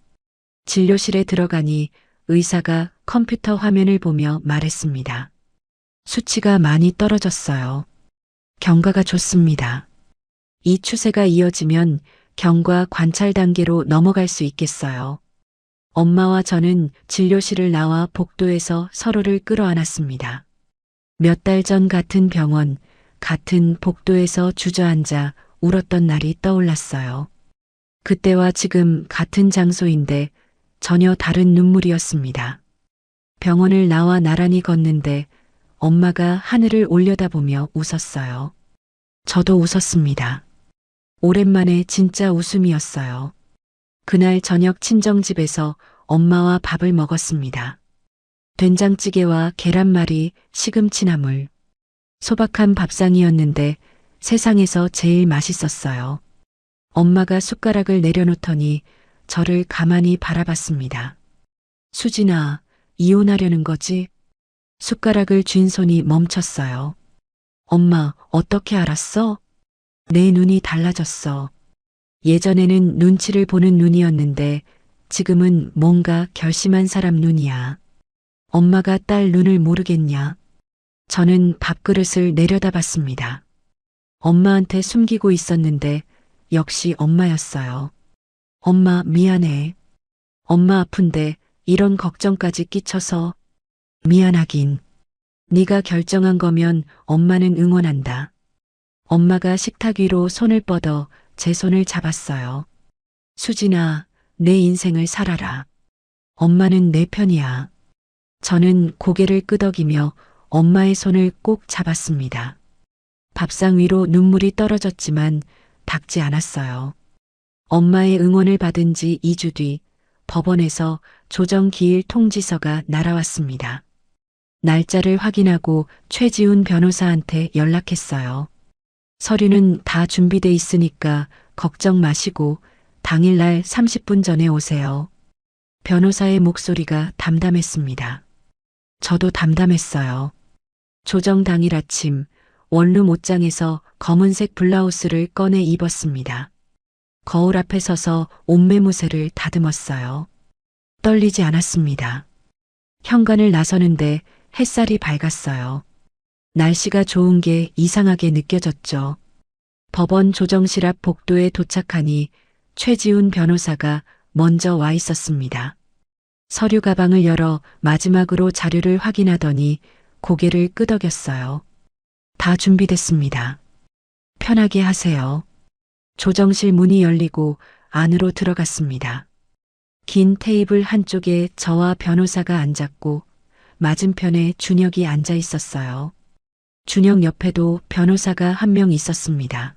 진료실에 들어가니 의사가 컴퓨터 화면을 보며 말했습니다. 수치가 많이 떨어졌어요. 경과가 좋습니다. 이 추세가 이어지면 경과 관찰 단계로 넘어갈 수 있겠어요. 엄마와 저는 진료실을 나와 복도에서 서로를 끌어안았습니다. 몇 달 전 같은 병원, 같은 복도에서 주저앉아 울었던 날이 떠올랐어요. 그때와 지금 같은 장소인데 전혀 다른 눈물이었습니다. 병원을 나와 나란히 걷는데 엄마가 하늘을 올려다보며 웃었어요. 저도 웃었습니다. 오랜만에 진짜 웃음이었어요. 그날 저녁 친정집에서 엄마와 밥을 먹었습니다. 된장찌개와 계란말이, 시금치나물. 소박한 밥상이었는데 세상에서 제일 맛있었어요. 엄마가 숟가락을 내려놓더니 저를 가만히 바라봤습니다. 수진아, 이혼하려는 거지? 숟가락을 쥔 손이 멈췄어요. 엄마, 어떻게 알았어? 내 눈이 달라졌어. 예전에는 눈치를 보는 눈이었는데 지금은 뭔가 결심한 사람 눈이야. 엄마가 딸 눈을 모르겠냐? 저는 밥그릇을 내려다봤습니다. 엄마한테 숨기고 있었는데 역시 엄마였어요. 엄마 미안해. 엄마 아픈데 이런 걱정까지 끼쳐서 미안하긴. 네가 결정한 거면 엄마는 응원한다. 엄마가 식탁 위로 손을 뻗어 제 손을 잡았어요. 수진아, 내 인생을 살아라. 엄마는 내 편이야. 저는 고개를 끄덕이며 엄마의 손을 꼭 잡았습니다. 밥상 위로 눈물이 떨어졌지만 닦지 않았어요. 엄마의 응원을 받은 지 2주 뒤 법원에서 조정기일 통지서가 날아왔습니다. 날짜를 확인하고 최지훈 변호사한테 연락했어요. 서류는 다 준비돼 있으니까 걱정 마시고 당일날 30분 전에 오세요. 변호사의 목소리가 담담했습니다. 저도 담담했어요. 조정 당일 아침 원룸 옷장에서 검은색 블라우스를 꺼내 입었습니다. 거울 앞에 서서 옷매무새를 다듬었어요. 떨리지 않았습니다. 현관을 나서는데 햇살이 밝았어요. 날씨가 좋은 게 이상하게 느껴졌죠. 법원 조정실 앞 복도에 도착하니 최지훈 변호사가 먼저 와 있었습니다. 서류 가방을 열어 마지막으로 자료를 확인하더니 고개를 끄덕였어요. 다 준비됐습니다. 편하게 하세요. 조정실 문이 열리고 안으로 들어갔습니다. 긴 테이블 한쪽에 저와 변호사가 앉았고 맞은편에 준혁이 앉아 있었어요. 준혁 옆에도 변호사가 한 명 있었습니다.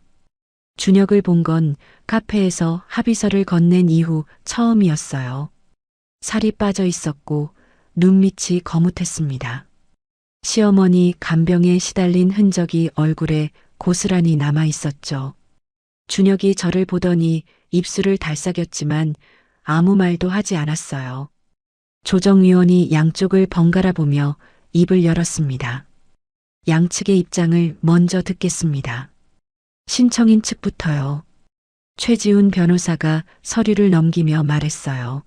준혁을 본 건 카페에서 합의서를 건넨 이후 처음이었어요. 살이 빠져 있었고 눈밑이 거뭇했습니다. 시어머니 간병에 시달린 흔적이 얼굴에 고스란히 남아 있었죠. 준혁이 저를 보더니 입술을 달싹였지만 아무 말도 하지 않았어요. 조정위원이 양쪽을 번갈아 보며 입을 열었습니다. 양측의 입장을 먼저 듣겠습니다. 신청인 측부터요. 최지훈 변호사가 서류를 넘기며 말했어요.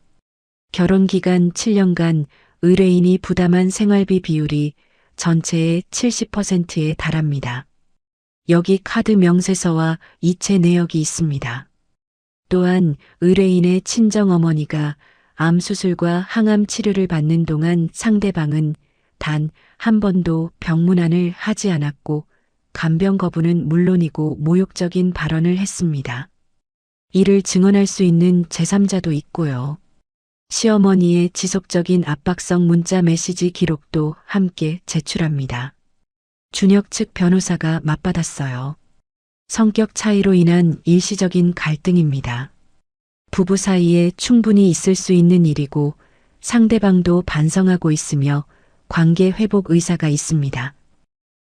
결혼 기간 7년간 의뢰인이 부담한 생활비 비율이 전체의 70%에 달합니다. 여기 카드 명세서와 이체 내역이 있습니다. 또한 의뢰인의 친정어머니가 암 수술과 항암 치료를 받는 동안 상대방은 단 한 번도 병문안을 하지 않았고 간병 거부는 물론이고 모욕적인 발언을 했습니다. 이를 증언할 수 있는 제3자도 있고요. 시어머니의 지속적인 압박성 문자 메시지 기록도 함께 제출합니다. 준혁 측 변호사가 맞받았어요. 성격 차이로 인한 일시적인 갈등입니다. 부부 사이에 충분히 있을 수 있는 일이고 상대방도 반성하고 있으며 관계 회복 의사가 있습니다.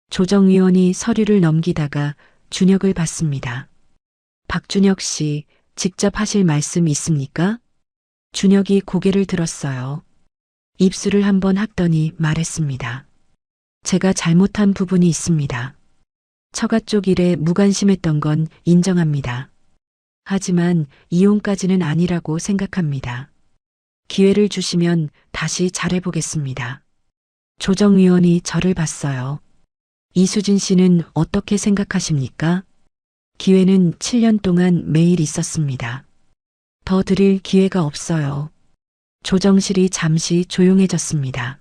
조정위원이 서류를 넘기다가 준혁을 봤습니다. 박준혁 씨, 직접 하실 말씀 있습니까? 준혁이 고개를 들었어요. 입술을 한번 핥더니 말했습니다. 제가 잘못한 부분이 있습니다. 처가 쪽 일에 무관심했던 건 인정합니다. 하지만 이혼까지는 아니라고 생각합니다. 기회를 주시면 다시 잘해보겠습니다. 조정위원이 저를 봤어요. 이수진 씨는 어떻게 생각하십니까? 기회는 7년 동안 매일 있었습니다. 더 드릴 기회가 없어요. 조정실이 잠시 조용해졌습니다.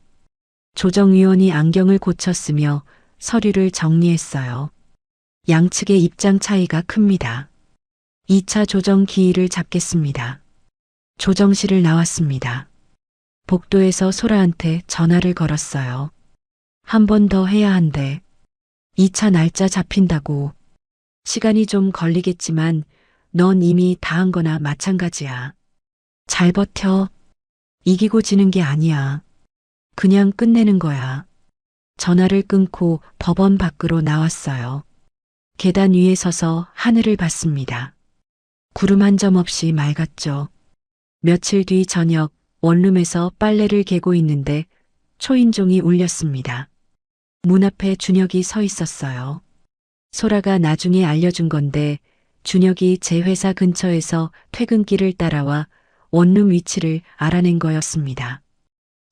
조정위원이 안경을 고쳤으며 서류를 정리했어요. 양측의 입장 차이가 큽니다. 2차 조정 기일을 잡겠습니다. 조정실을 나왔습니다. 복도에서 소라한테 전화를 걸었어요. 한 번 더 해야 한대. 2차 날짜 잡힌다고. 시간이 좀 걸리겠지만 넌 이미 다 한 거나 마찬가지야. 잘 버텨. 이기고 지는 게 아니야. 그냥 끝내는 거야. 전화를 끊고 법원 밖으로 나왔어요. 계단 위에 서서 하늘을 봤습니다. 구름 한 점 없이 맑았죠. 며칠 뒤 저녁 원룸에서 빨래를 개고 있는데 초인종이 울렸습니다. 문 앞에 준혁이 서 있었어요. 소라가 나중에 알려준 건데 준혁이 제 회사 근처에서 퇴근길을 따라와 원룸 위치를 알아낸 거였습니다.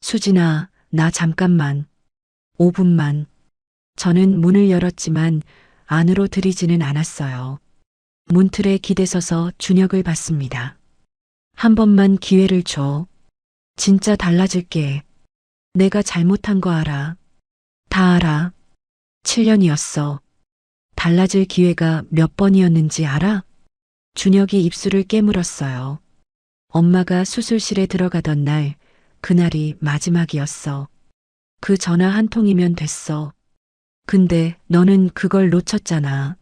수진아, 나 잠깐만. 5분만. 저는 문을 열었지만 안으로 들이지는 않았어요. 문틀에 기대서서 준혁을 봤습니다. 한 번만 기회를 줘. 진짜 달라질게. 내가 잘못한 거 알아. 다 알아. 7년이었어. 달라질 기회가 몇 번이었는지 알아? 준혁이 입술을 깨물었어요. 엄마가 수술실에 들어가던 날, 그날이 마지막이었어. 그 전화 한 통이면 됐어. 근데 너는 그걸 놓쳤잖아.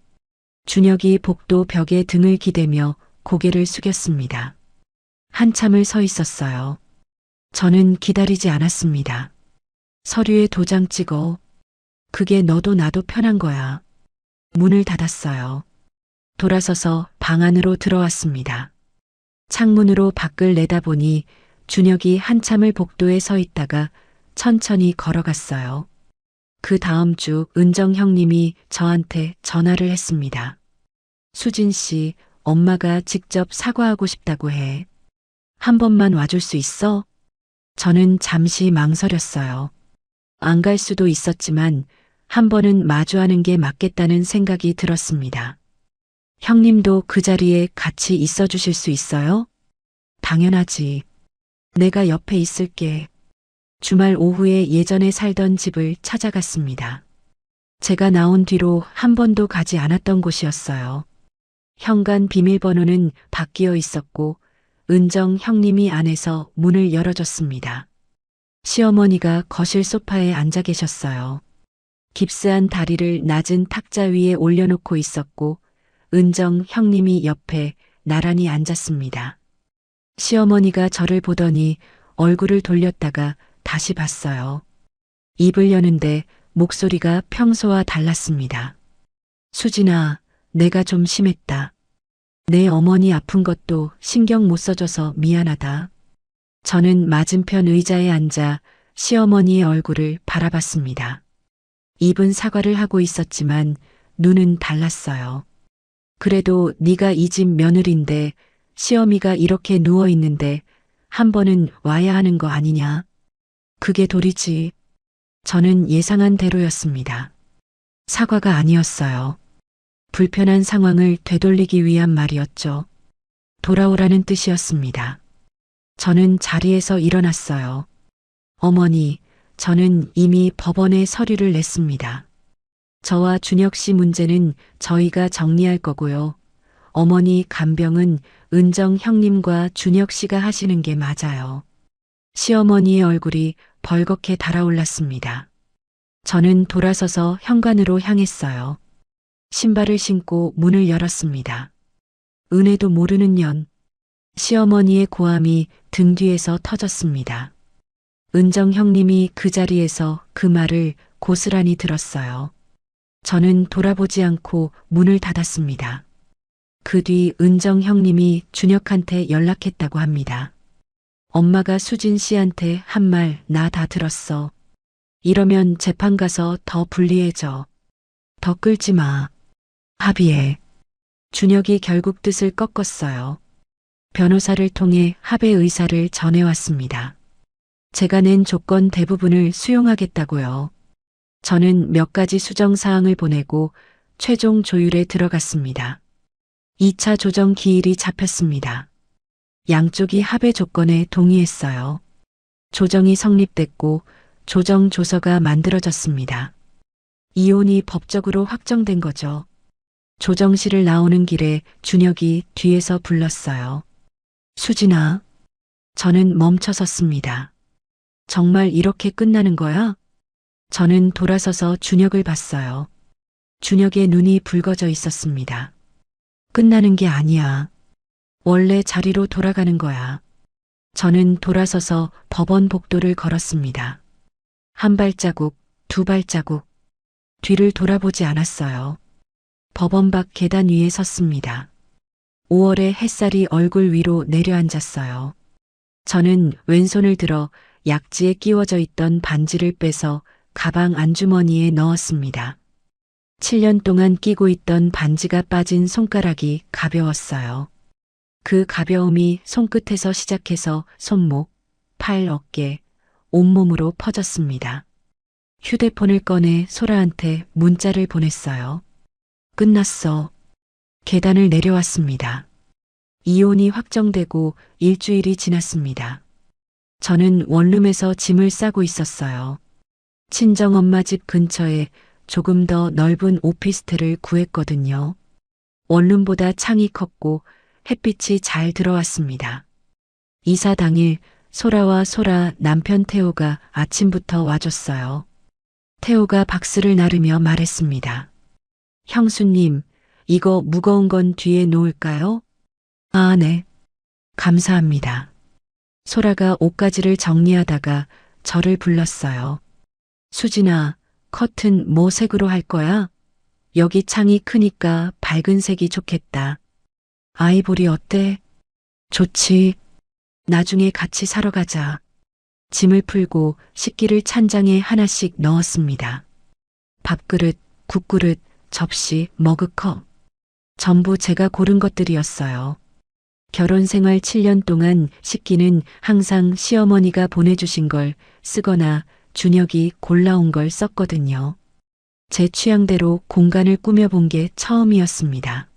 준혁이 복도 벽에 등을 기대며 고개를 숙였습니다. 한참을 서 있었어요. 저는 기다리지 않았습니다. 서류에 도장 찍어. 그게 너도 나도 편한 거야. 문을 닫았어요. 돌아서서 방 안으로 들어왔습니다. 창문으로 밖을 내다보니 준혁이 한참을 복도에 서 있다가 천천히 걸어갔어요. 그 다음 주 은정 형님이 저한테 전화를 했습니다. 수진 씨, 엄마가 직접 사과하고 싶다고 해. 한 번만 와줄 수 있어? 저는 잠시 망설였어요. 안 갈 수도 있었지만 한 번은 마주하는 게 맞겠다는 생각이 들었습니다. 형님도 그 자리에 같이 있어 주실 수 있어요? 당연하지. 내가 옆에 있을게. 주말 오후에 예전에 살던 집을 찾아갔습니다. 제가 나온 뒤로 한 번도 가지 않았던 곳이었어요. 현관 비밀번호는 바뀌어 있었고 은정 형님이 안에서 문을 열어줬습니다. 시어머니가 거실 소파에 앉아 계셨어요. 깁스한 다리를 낮은 탁자 위에 올려놓고 있었고 은정 형님이 옆에 나란히 앉았습니다. 시어머니가 저를 보더니 얼굴을 돌렸다가 다시 봤어요. 입을 여는데 목소리가 평소와 달랐습니다. 수진아, 내가 좀 심했다. 내 어머니 아픈 것도 신경 못 써줘서 미안하다. 저는 맞은편 의자에 앉아 시어머니의 얼굴을 바라봤습니다. 입은 사과를 하고 있었지만 눈은 달랐어요. 그래도 네가 이 집 며느리인데 시어미가 이렇게 누워 있는데 한 번은 와야 하는 거 아니냐? 그게 도리지. 저는 예상한 대로였습니다. 사과가 아니었어요. 불편한 상황을 되돌리기 위한 말이었죠. 돌아오라는 뜻이었습니다. 저는 자리에서 일어났어요. 어머니, 저는 이미 법원에 서류를 냈습니다. 저와 준혁 씨 문제는 저희가 정리할 거고요. 어머니 간병은 은정 형님과 준혁 씨가 하시는 게 맞아요. 시어머니의 얼굴이 벌겋게 달아올랐습니다. 저는 돌아서서 현관으로 향했어요. 신발을 신고 문을 열었습니다. 은혜도 모르는 년. 시어머니의 고함이 등 뒤에서 터졌습니다. 은정 형님이 그 자리에서 그 말을 고스란히 들었어요. 저는 돌아보지 않고 문을 닫았습니다. 그 뒤 은정 형님이 준혁한테 연락했다고 합니다. 엄마가 수진 씨한테 한 말 나 다 들었어. 이러면 재판 가서 더 불리해져. 더 끌지 마. 합의해. 준혁이 결국 뜻을 꺾었어요. 변호사를 통해 합의 의사를 전해왔습니다. 제가 낸 조건 대부분을 수용하겠다고요. 저는 몇 가지 수정사항을 보내고 최종 조율에 들어갔습니다. 2차 조정 기일이 잡혔습니다. 양쪽이 합의 조건에 동의했어요. 조정이 성립됐고 조정 조서가 만들어졌습니다. 이혼이 법적으로 확정된 거죠. 조정실을 나오는 길에 준혁이 뒤에서 불렀어요. 수진아. 저는 멈춰섰습니다. 정말 이렇게 끝나는 거야? 저는 돌아서서 준혁을 봤어요. 준혁의 눈이 붉어져 있었습니다. 끝나는 게 아니야. 원래 자리로 돌아가는 거야. 저는 돌아서서 법원 복도를 걸었습니다. 한 발자국, 두 발자국. 뒤를 돌아보지 않았어요. 법원 밖 계단 위에 섰습니다. 5월의 햇살이 얼굴 위로 내려앉았어요. 저는 왼손을 들어 약지에 끼워져 있던 반지를 빼서 가방 안주머니에 넣었습니다. 7년 동안 끼고 있던 반지가 빠진 손가락이 가벼웠어요. 그 가벼움이 손끝에서 시작해서 손목, 팔, 어깨, 온몸으로 퍼졌습니다. 휴대폰을 꺼내 소라한테 문자를 보냈어요. 끝났어. 계단을 내려왔습니다. 이혼이 확정되고 일주일이 지났습니다. 저는 원룸에서 짐을 싸고 있었어요. 친정엄마 집 근처에 조금 더 넓은 오피스텔을 구했거든요. 원룸보다 창이 컸고 햇빛이 잘 들어왔습니다. 이사 당일 소라와 소라 남편 태호가 아침부터 와줬어요. 태호가 박스를 나르며 말했습니다. 형수님, 이거 무거운 건 뒤에 놓을까요? 아, 네. 감사합니다. 소라가 옷가지를 정리하다가 저를 불렀어요. 수진아, 커튼 뭐 색으로 할 거야? 여기 창이 크니까 밝은 색이 좋겠다. 아이보리 어때? 좋지. 나중에 같이 사러 가자. 짐을 풀고 식기를 찬장에 하나씩 넣었습니다. 밥그릇, 국그릇, 접시, 머그컵. 전부 제가 고른 것들이었어요. 결혼 생활 7년 동안 식기는 항상 시어머니가 보내주신 걸 쓰거나 준혁이 골라온 걸 썼거든요. 제 취향대로 공간을 꾸며본 게 처음이었습니다.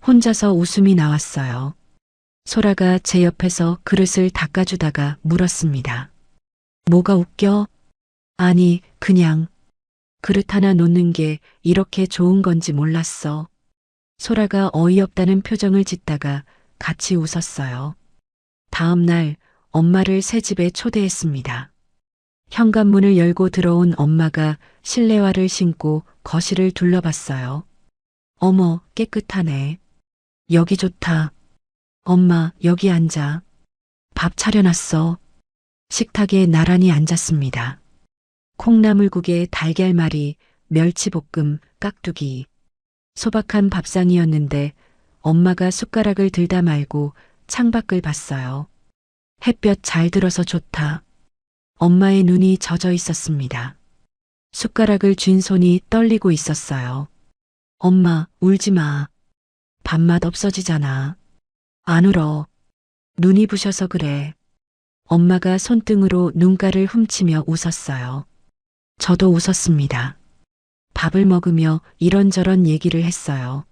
혼자서 웃음이 나왔어요. 소라가 제 옆에서 그릇을 닦아주다가 물었습니다. 뭐가 웃겨? 아니, 그냥 그릇 하나 놓는 게 이렇게 좋은 건지 몰랐어. 소라가 어이없다는 표정을 짓다가 같이 웃었어요. 다음 날 엄마를 새 집에 초대했습니다. 현관문을 열고 들어온 엄마가 실내화를 신고 거실을 둘러봤어요. 어머, 깨끗하네. 여기 좋다. 엄마, 여기 앉아. 밥 차려놨어. 식탁에 나란히 앉았습니다. 콩나물국에 달걀말이, 멸치볶음, 깍두기. 소박한 밥상이었는데 엄마가 숟가락을 들다 말고 창밖을 봤어요. 햇볕 잘 들어서 좋다. 엄마의 눈이 젖어 있었습니다. 숟가락을 쥔 손이 떨리고 있었어요. 엄마, 울지 마. 밥맛 없어지잖아. 안 울어. 눈이 부셔서 그래. 엄마가 손등으로 눈가를 훔치며 웃었어요. 저도 웃었습니다. 밥을 먹으며 이런저런 얘기를 했어요.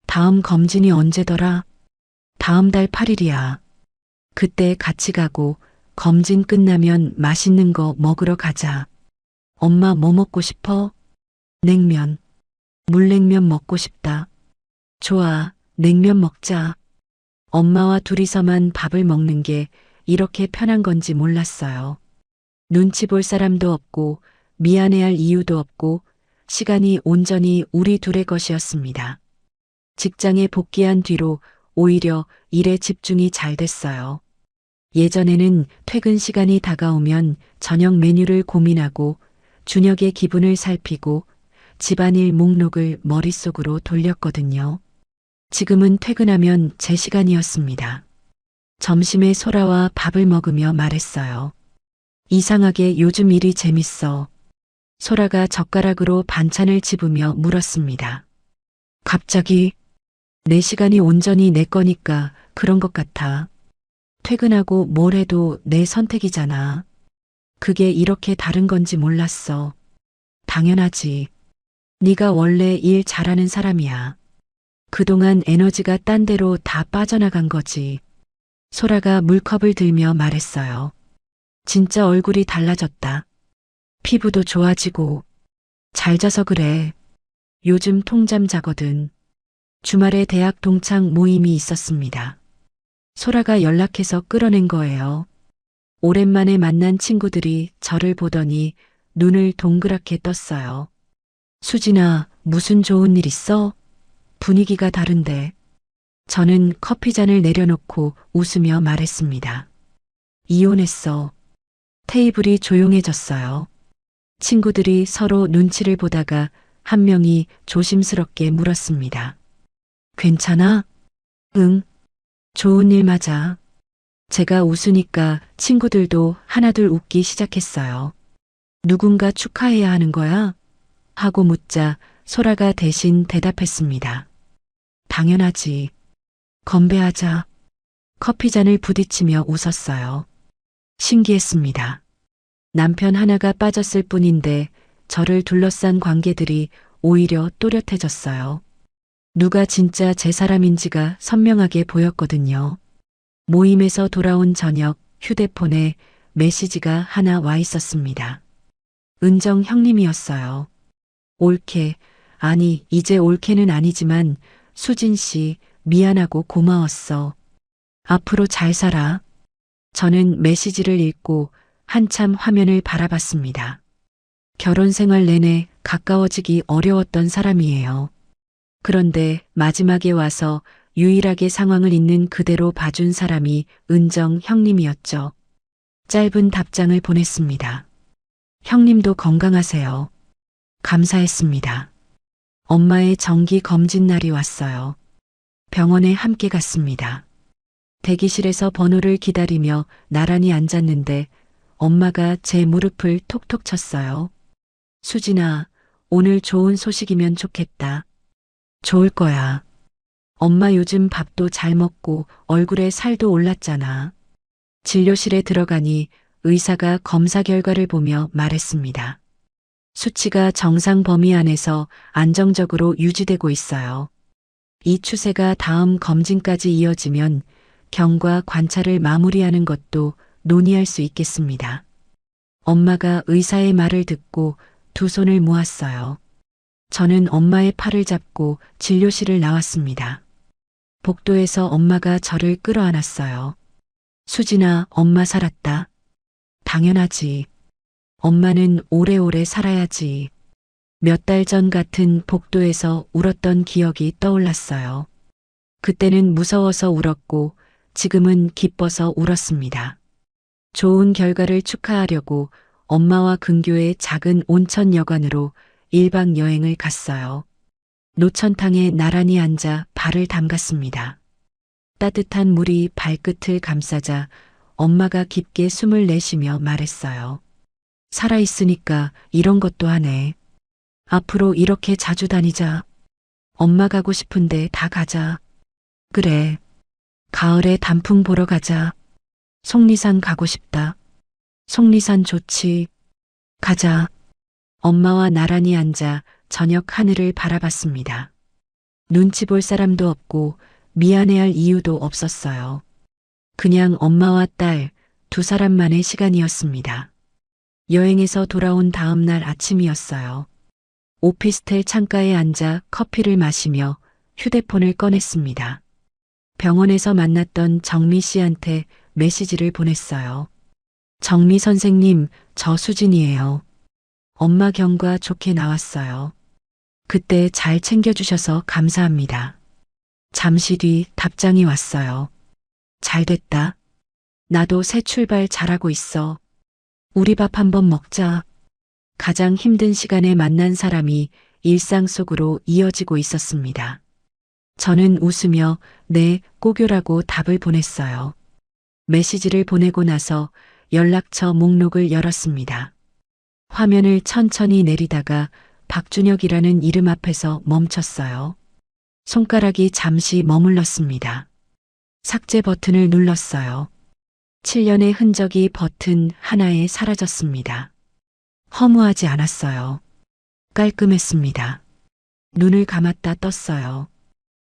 다음 검진이 언제더라? 다음 달 8일이야. 그때 같이 가고 검진 끝나면 맛있는 거 먹으러 가자. 엄마 뭐 먹고 싶어? 냉면. 물냉면 먹고 싶다. 좋아, 냉면 먹자. 엄마와 둘이서만 밥을 먹는 게 이렇게 편한 건지 몰랐어요. 눈치 볼 사람도 없고 미안해할 이유도 없고 시간이 온전히 우리 둘의 것이었습니다. 직장에 복귀한 뒤로 오히려 일에 집중이 잘 됐어요. 예전에는 퇴근 시간이 다가오면 저녁 메뉴를 고민하고 준혁의 기분을 살피고 집안일 목록을 머릿속으로 돌렸거든요. 지금은 퇴근하면 제 시간이었습니다. 점심에 소라와 밥을 먹으며 말했어요. 이상하게 요즘 일이 재밌어. 소라가 젓가락으로 반찬을 집으며 물었습니다. 갑자기 내 시간이 온전히 내 거니까 그런 것 같아. 퇴근하고 뭘 해도 내 선택이잖아. 그게 이렇게 다른 건지 몰랐어. 당연하지. 네가 원래 일 잘하는 사람이야. 그동안 에너지가 딴 데로 다 빠져나간 거지. 소라가 물컵을 들며 말했어요. 진짜 얼굴이 달라졌다. 피부도 좋아지고. 잘 자서 그래. 요즘 통잠 자거든. 주말에 대학 동창 모임이 있었습니다. 소라가 연락해서 끌어낸 거예요. 오랜만에 만난 친구들이 저를 보더니 눈을 동그랗게 떴어요. 수진아, 무슨 좋은 일 있어? 분위기가 다른데. 저는 커피잔을 내려놓고 웃으며 말했습니다. 이혼했어. 테이블이 조용해졌어요. 친구들이 서로 눈치를 보다가 한 명이 조심스럽게 물었습니다. 괜찮아? 응. 좋은 일 맞아. 제가 웃으니까 친구들도 하나둘 웃기 시작했어요. 누군가 축하해야 하는 거야? 하고 묻자 소라가 대신 대답했습니다. 당연하지. 건배하자. 커피잔을 부딪히며 웃었어요. 신기했습니다. 남편 하나가 빠졌을 뿐인데 저를 둘러싼 관계들이 오히려 또렷해졌어요. 누가 진짜 제 사람인지가 선명하게 보였거든요. 모임에서 돌아온 저녁 휴대폰에 메시지가 하나 와 있었습니다. 은정 형님이었어요. 올케, 아니 이제 올케는 아니지만 수진 씨 미안하고 고마웠어. 앞으로 잘 살아. 저는 메시지를 읽고 한참 화면을 바라봤습니다. 결혼 생활 내내 가까워지기 어려웠던 사람이에요. 그런데 마지막에 와서 유일하게 상황을 있는 그대로 봐준 사람이 은정 형님이었죠. 짧은 답장을 보냈습니다. 형님도 건강하세요. 감사했습니다. 엄마의 정기 검진 날이 왔어요. 병원에 함께 갔습니다. 대기실에서 번호를 기다리며 나란히 앉았는데 엄마가 제 무릎을 톡톡 쳤어요. 수진아, 오늘 좋은 소식이면 좋겠다. 좋을 거야. 엄마 요즘 밥도 잘 먹고 얼굴에 살도 올랐잖아. 진료실에 들어가니 의사가 검사 결과를 보며 말했습니다. 수치가 정상 범위 안에서 안정적으로 유지되고 있어요. 이 추세가 다음 검진까지 이어지면 경과 관찰을 마무리하는 것도 논의할 수 있겠습니다. 엄마가 의사의 말을 듣고 두 손을 모았어요. 저는 엄마의 팔을 잡고 진료실을 나왔습니다. 복도에서 엄마가 저를 끌어안았어요. 수진아, 엄마 살았다. 당연하지. 엄마는 오래오래 살아야지. 몇 달 전 같은 복도에서 울었던 기억이 떠올랐어요. 그때는 무서워서 울었고 지금은 기뻐서 울었습니다. 좋은 결과를 축하하려고 엄마와 근교의 작은 온천 여관으로 1박 여행을 갔어요. 노천탕에 나란히 앉아 발을 담갔습니다. 따뜻한 물이 발끝을 감싸자 엄마가 깊게 숨을 내쉬며 말했어요. 살아있으니까 이런 것도 하네. 앞으로 이렇게 자주 다니자. 엄마 가고 싶은데 다 가자. 그래. 가을에 단풍 보러 가자. 속리산 가고 싶다. 속리산 좋지. 가자. 엄마와 나란히 앉아 저녁 하늘을 바라봤습니다. 눈치 볼 사람도 없고 미안해할 이유도 없었어요. 그냥 엄마와 딸 두 사람만의 시간이었습니다. 여행에서 돌아온 다음 날 아침이었어요. 오피스텔 창가에 앉아 커피를 마시며 휴대폰을 꺼냈습니다. 병원에서 만났던 정미 씨한테 메시지를 보냈어요. 정미 선생님, 저 수진이에요. 엄마 경과 좋게 나왔어요. 그때 잘 챙겨주셔서 감사합니다. 잠시 뒤 답장이 왔어요. 잘 됐다. 나도 새 출발 잘하고 있어. 우리 밥 한번 먹자. 가장 힘든 시간에 만난 사람이 일상 속으로 이어지고 있었습니다. 저는 웃으며 네, 꼬교라고 답을 보냈어요. 메시지를 보내고 나서 연락처 목록을 열었습니다. 화면을 천천히 내리다가 박준혁이라는 이름 앞에서 멈췄어요. 손가락이 잠시 머물렀습니다. 삭제 버튼을 눌렀어요. 7년의 흔적이 버튼 하나에 사라졌습니다. 허무하지 않았어요. 깔끔했습니다. 눈을 감았다 떴어요.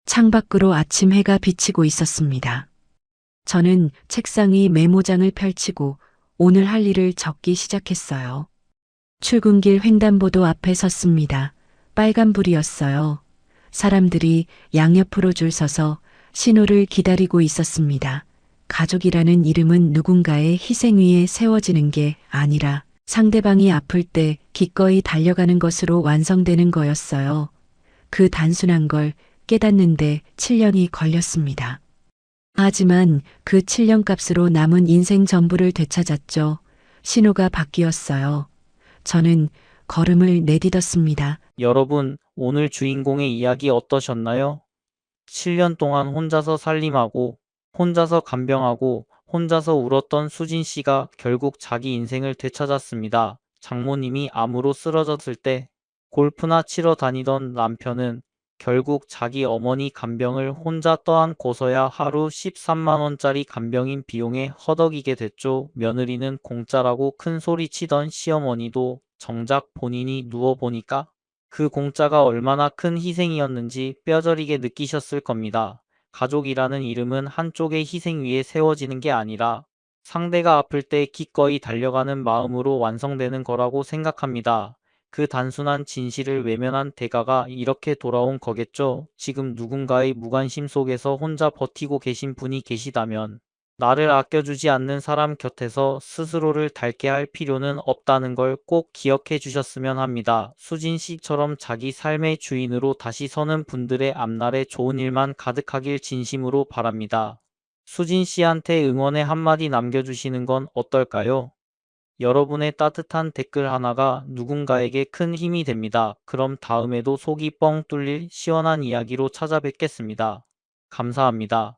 창밖으로 아침 해가 비치고 있었습니다. 저는 책상 위 메모장을 펼치고 오늘 할 일을 적기 시작했어요. 출근길 횡단보도 앞에 섰습니다. 빨간불이었어요. 사람들이 양옆으로 줄 서서 신호를 기다리고 있었습니다. 가족이라는 이름은 누군가의 희생 위에 세워지는 게 아니라 상대방이 아플 때 기꺼이 달려가는 것으로 완성되는 거였어요. 그 단순한 걸 깨닫는데 7년이 걸렸습니다. 하지만 그 7년 값으로 남은 인생 전부를 되찾았죠. 신호가 바뀌었어요. 저는 걸음을 내딛었습니다. 여러분, 오늘 주인공의 이야기 어떠셨나요? 7년 동안 혼자서 살림하고, 혼자서 간병하고, 혼자서 울었던 수진 씨가 결국 자기 인생을 되찾았습니다. 장모님이 암으로 쓰러졌을 때 골프나 치러 다니던 남편은 결국 자기 어머니 간병을 혼자 떠안고서야 하루 13만 원짜리 간병인 비용에 허덕이게 됐죠. 며느리는 공짜라고 큰 소리 치던 시어머니도 정작 본인이 누워보니까 그 공짜가 얼마나 큰 희생이었는지 뼈저리게 느끼셨을 겁니다. 가족이라는 이름은 한쪽의 희생 위에 세워지는 게 아니라 상대가 아플 때 기꺼이 달려가는 마음으로 완성되는 거라고 생각합니다. 그 단순한 진실을 외면한 대가가 이렇게 돌아온 거겠죠. 지금 누군가의 무관심 속에서 혼자 버티고 계신 분이 계시다면 나를 아껴주지 않는 사람 곁에서 스스로를 닳게 할 필요는 없다는 걸 꼭 기억해 주셨으면 합니다. 수진 씨처럼 자기 삶의 주인으로 다시 서는 분들의 앞날에 좋은 일만 가득하길 진심으로 바랍니다. 수진 씨한테 응원의 한마디 남겨주시는 건 어떨까요? 여러분의 따뜻한 댓글 하나가 누군가에게 큰 힘이 됩니다. 그럼 다음에도 속이 뻥 뚫릴 시원한 이야기로 찾아뵙겠습니다. 감사합니다.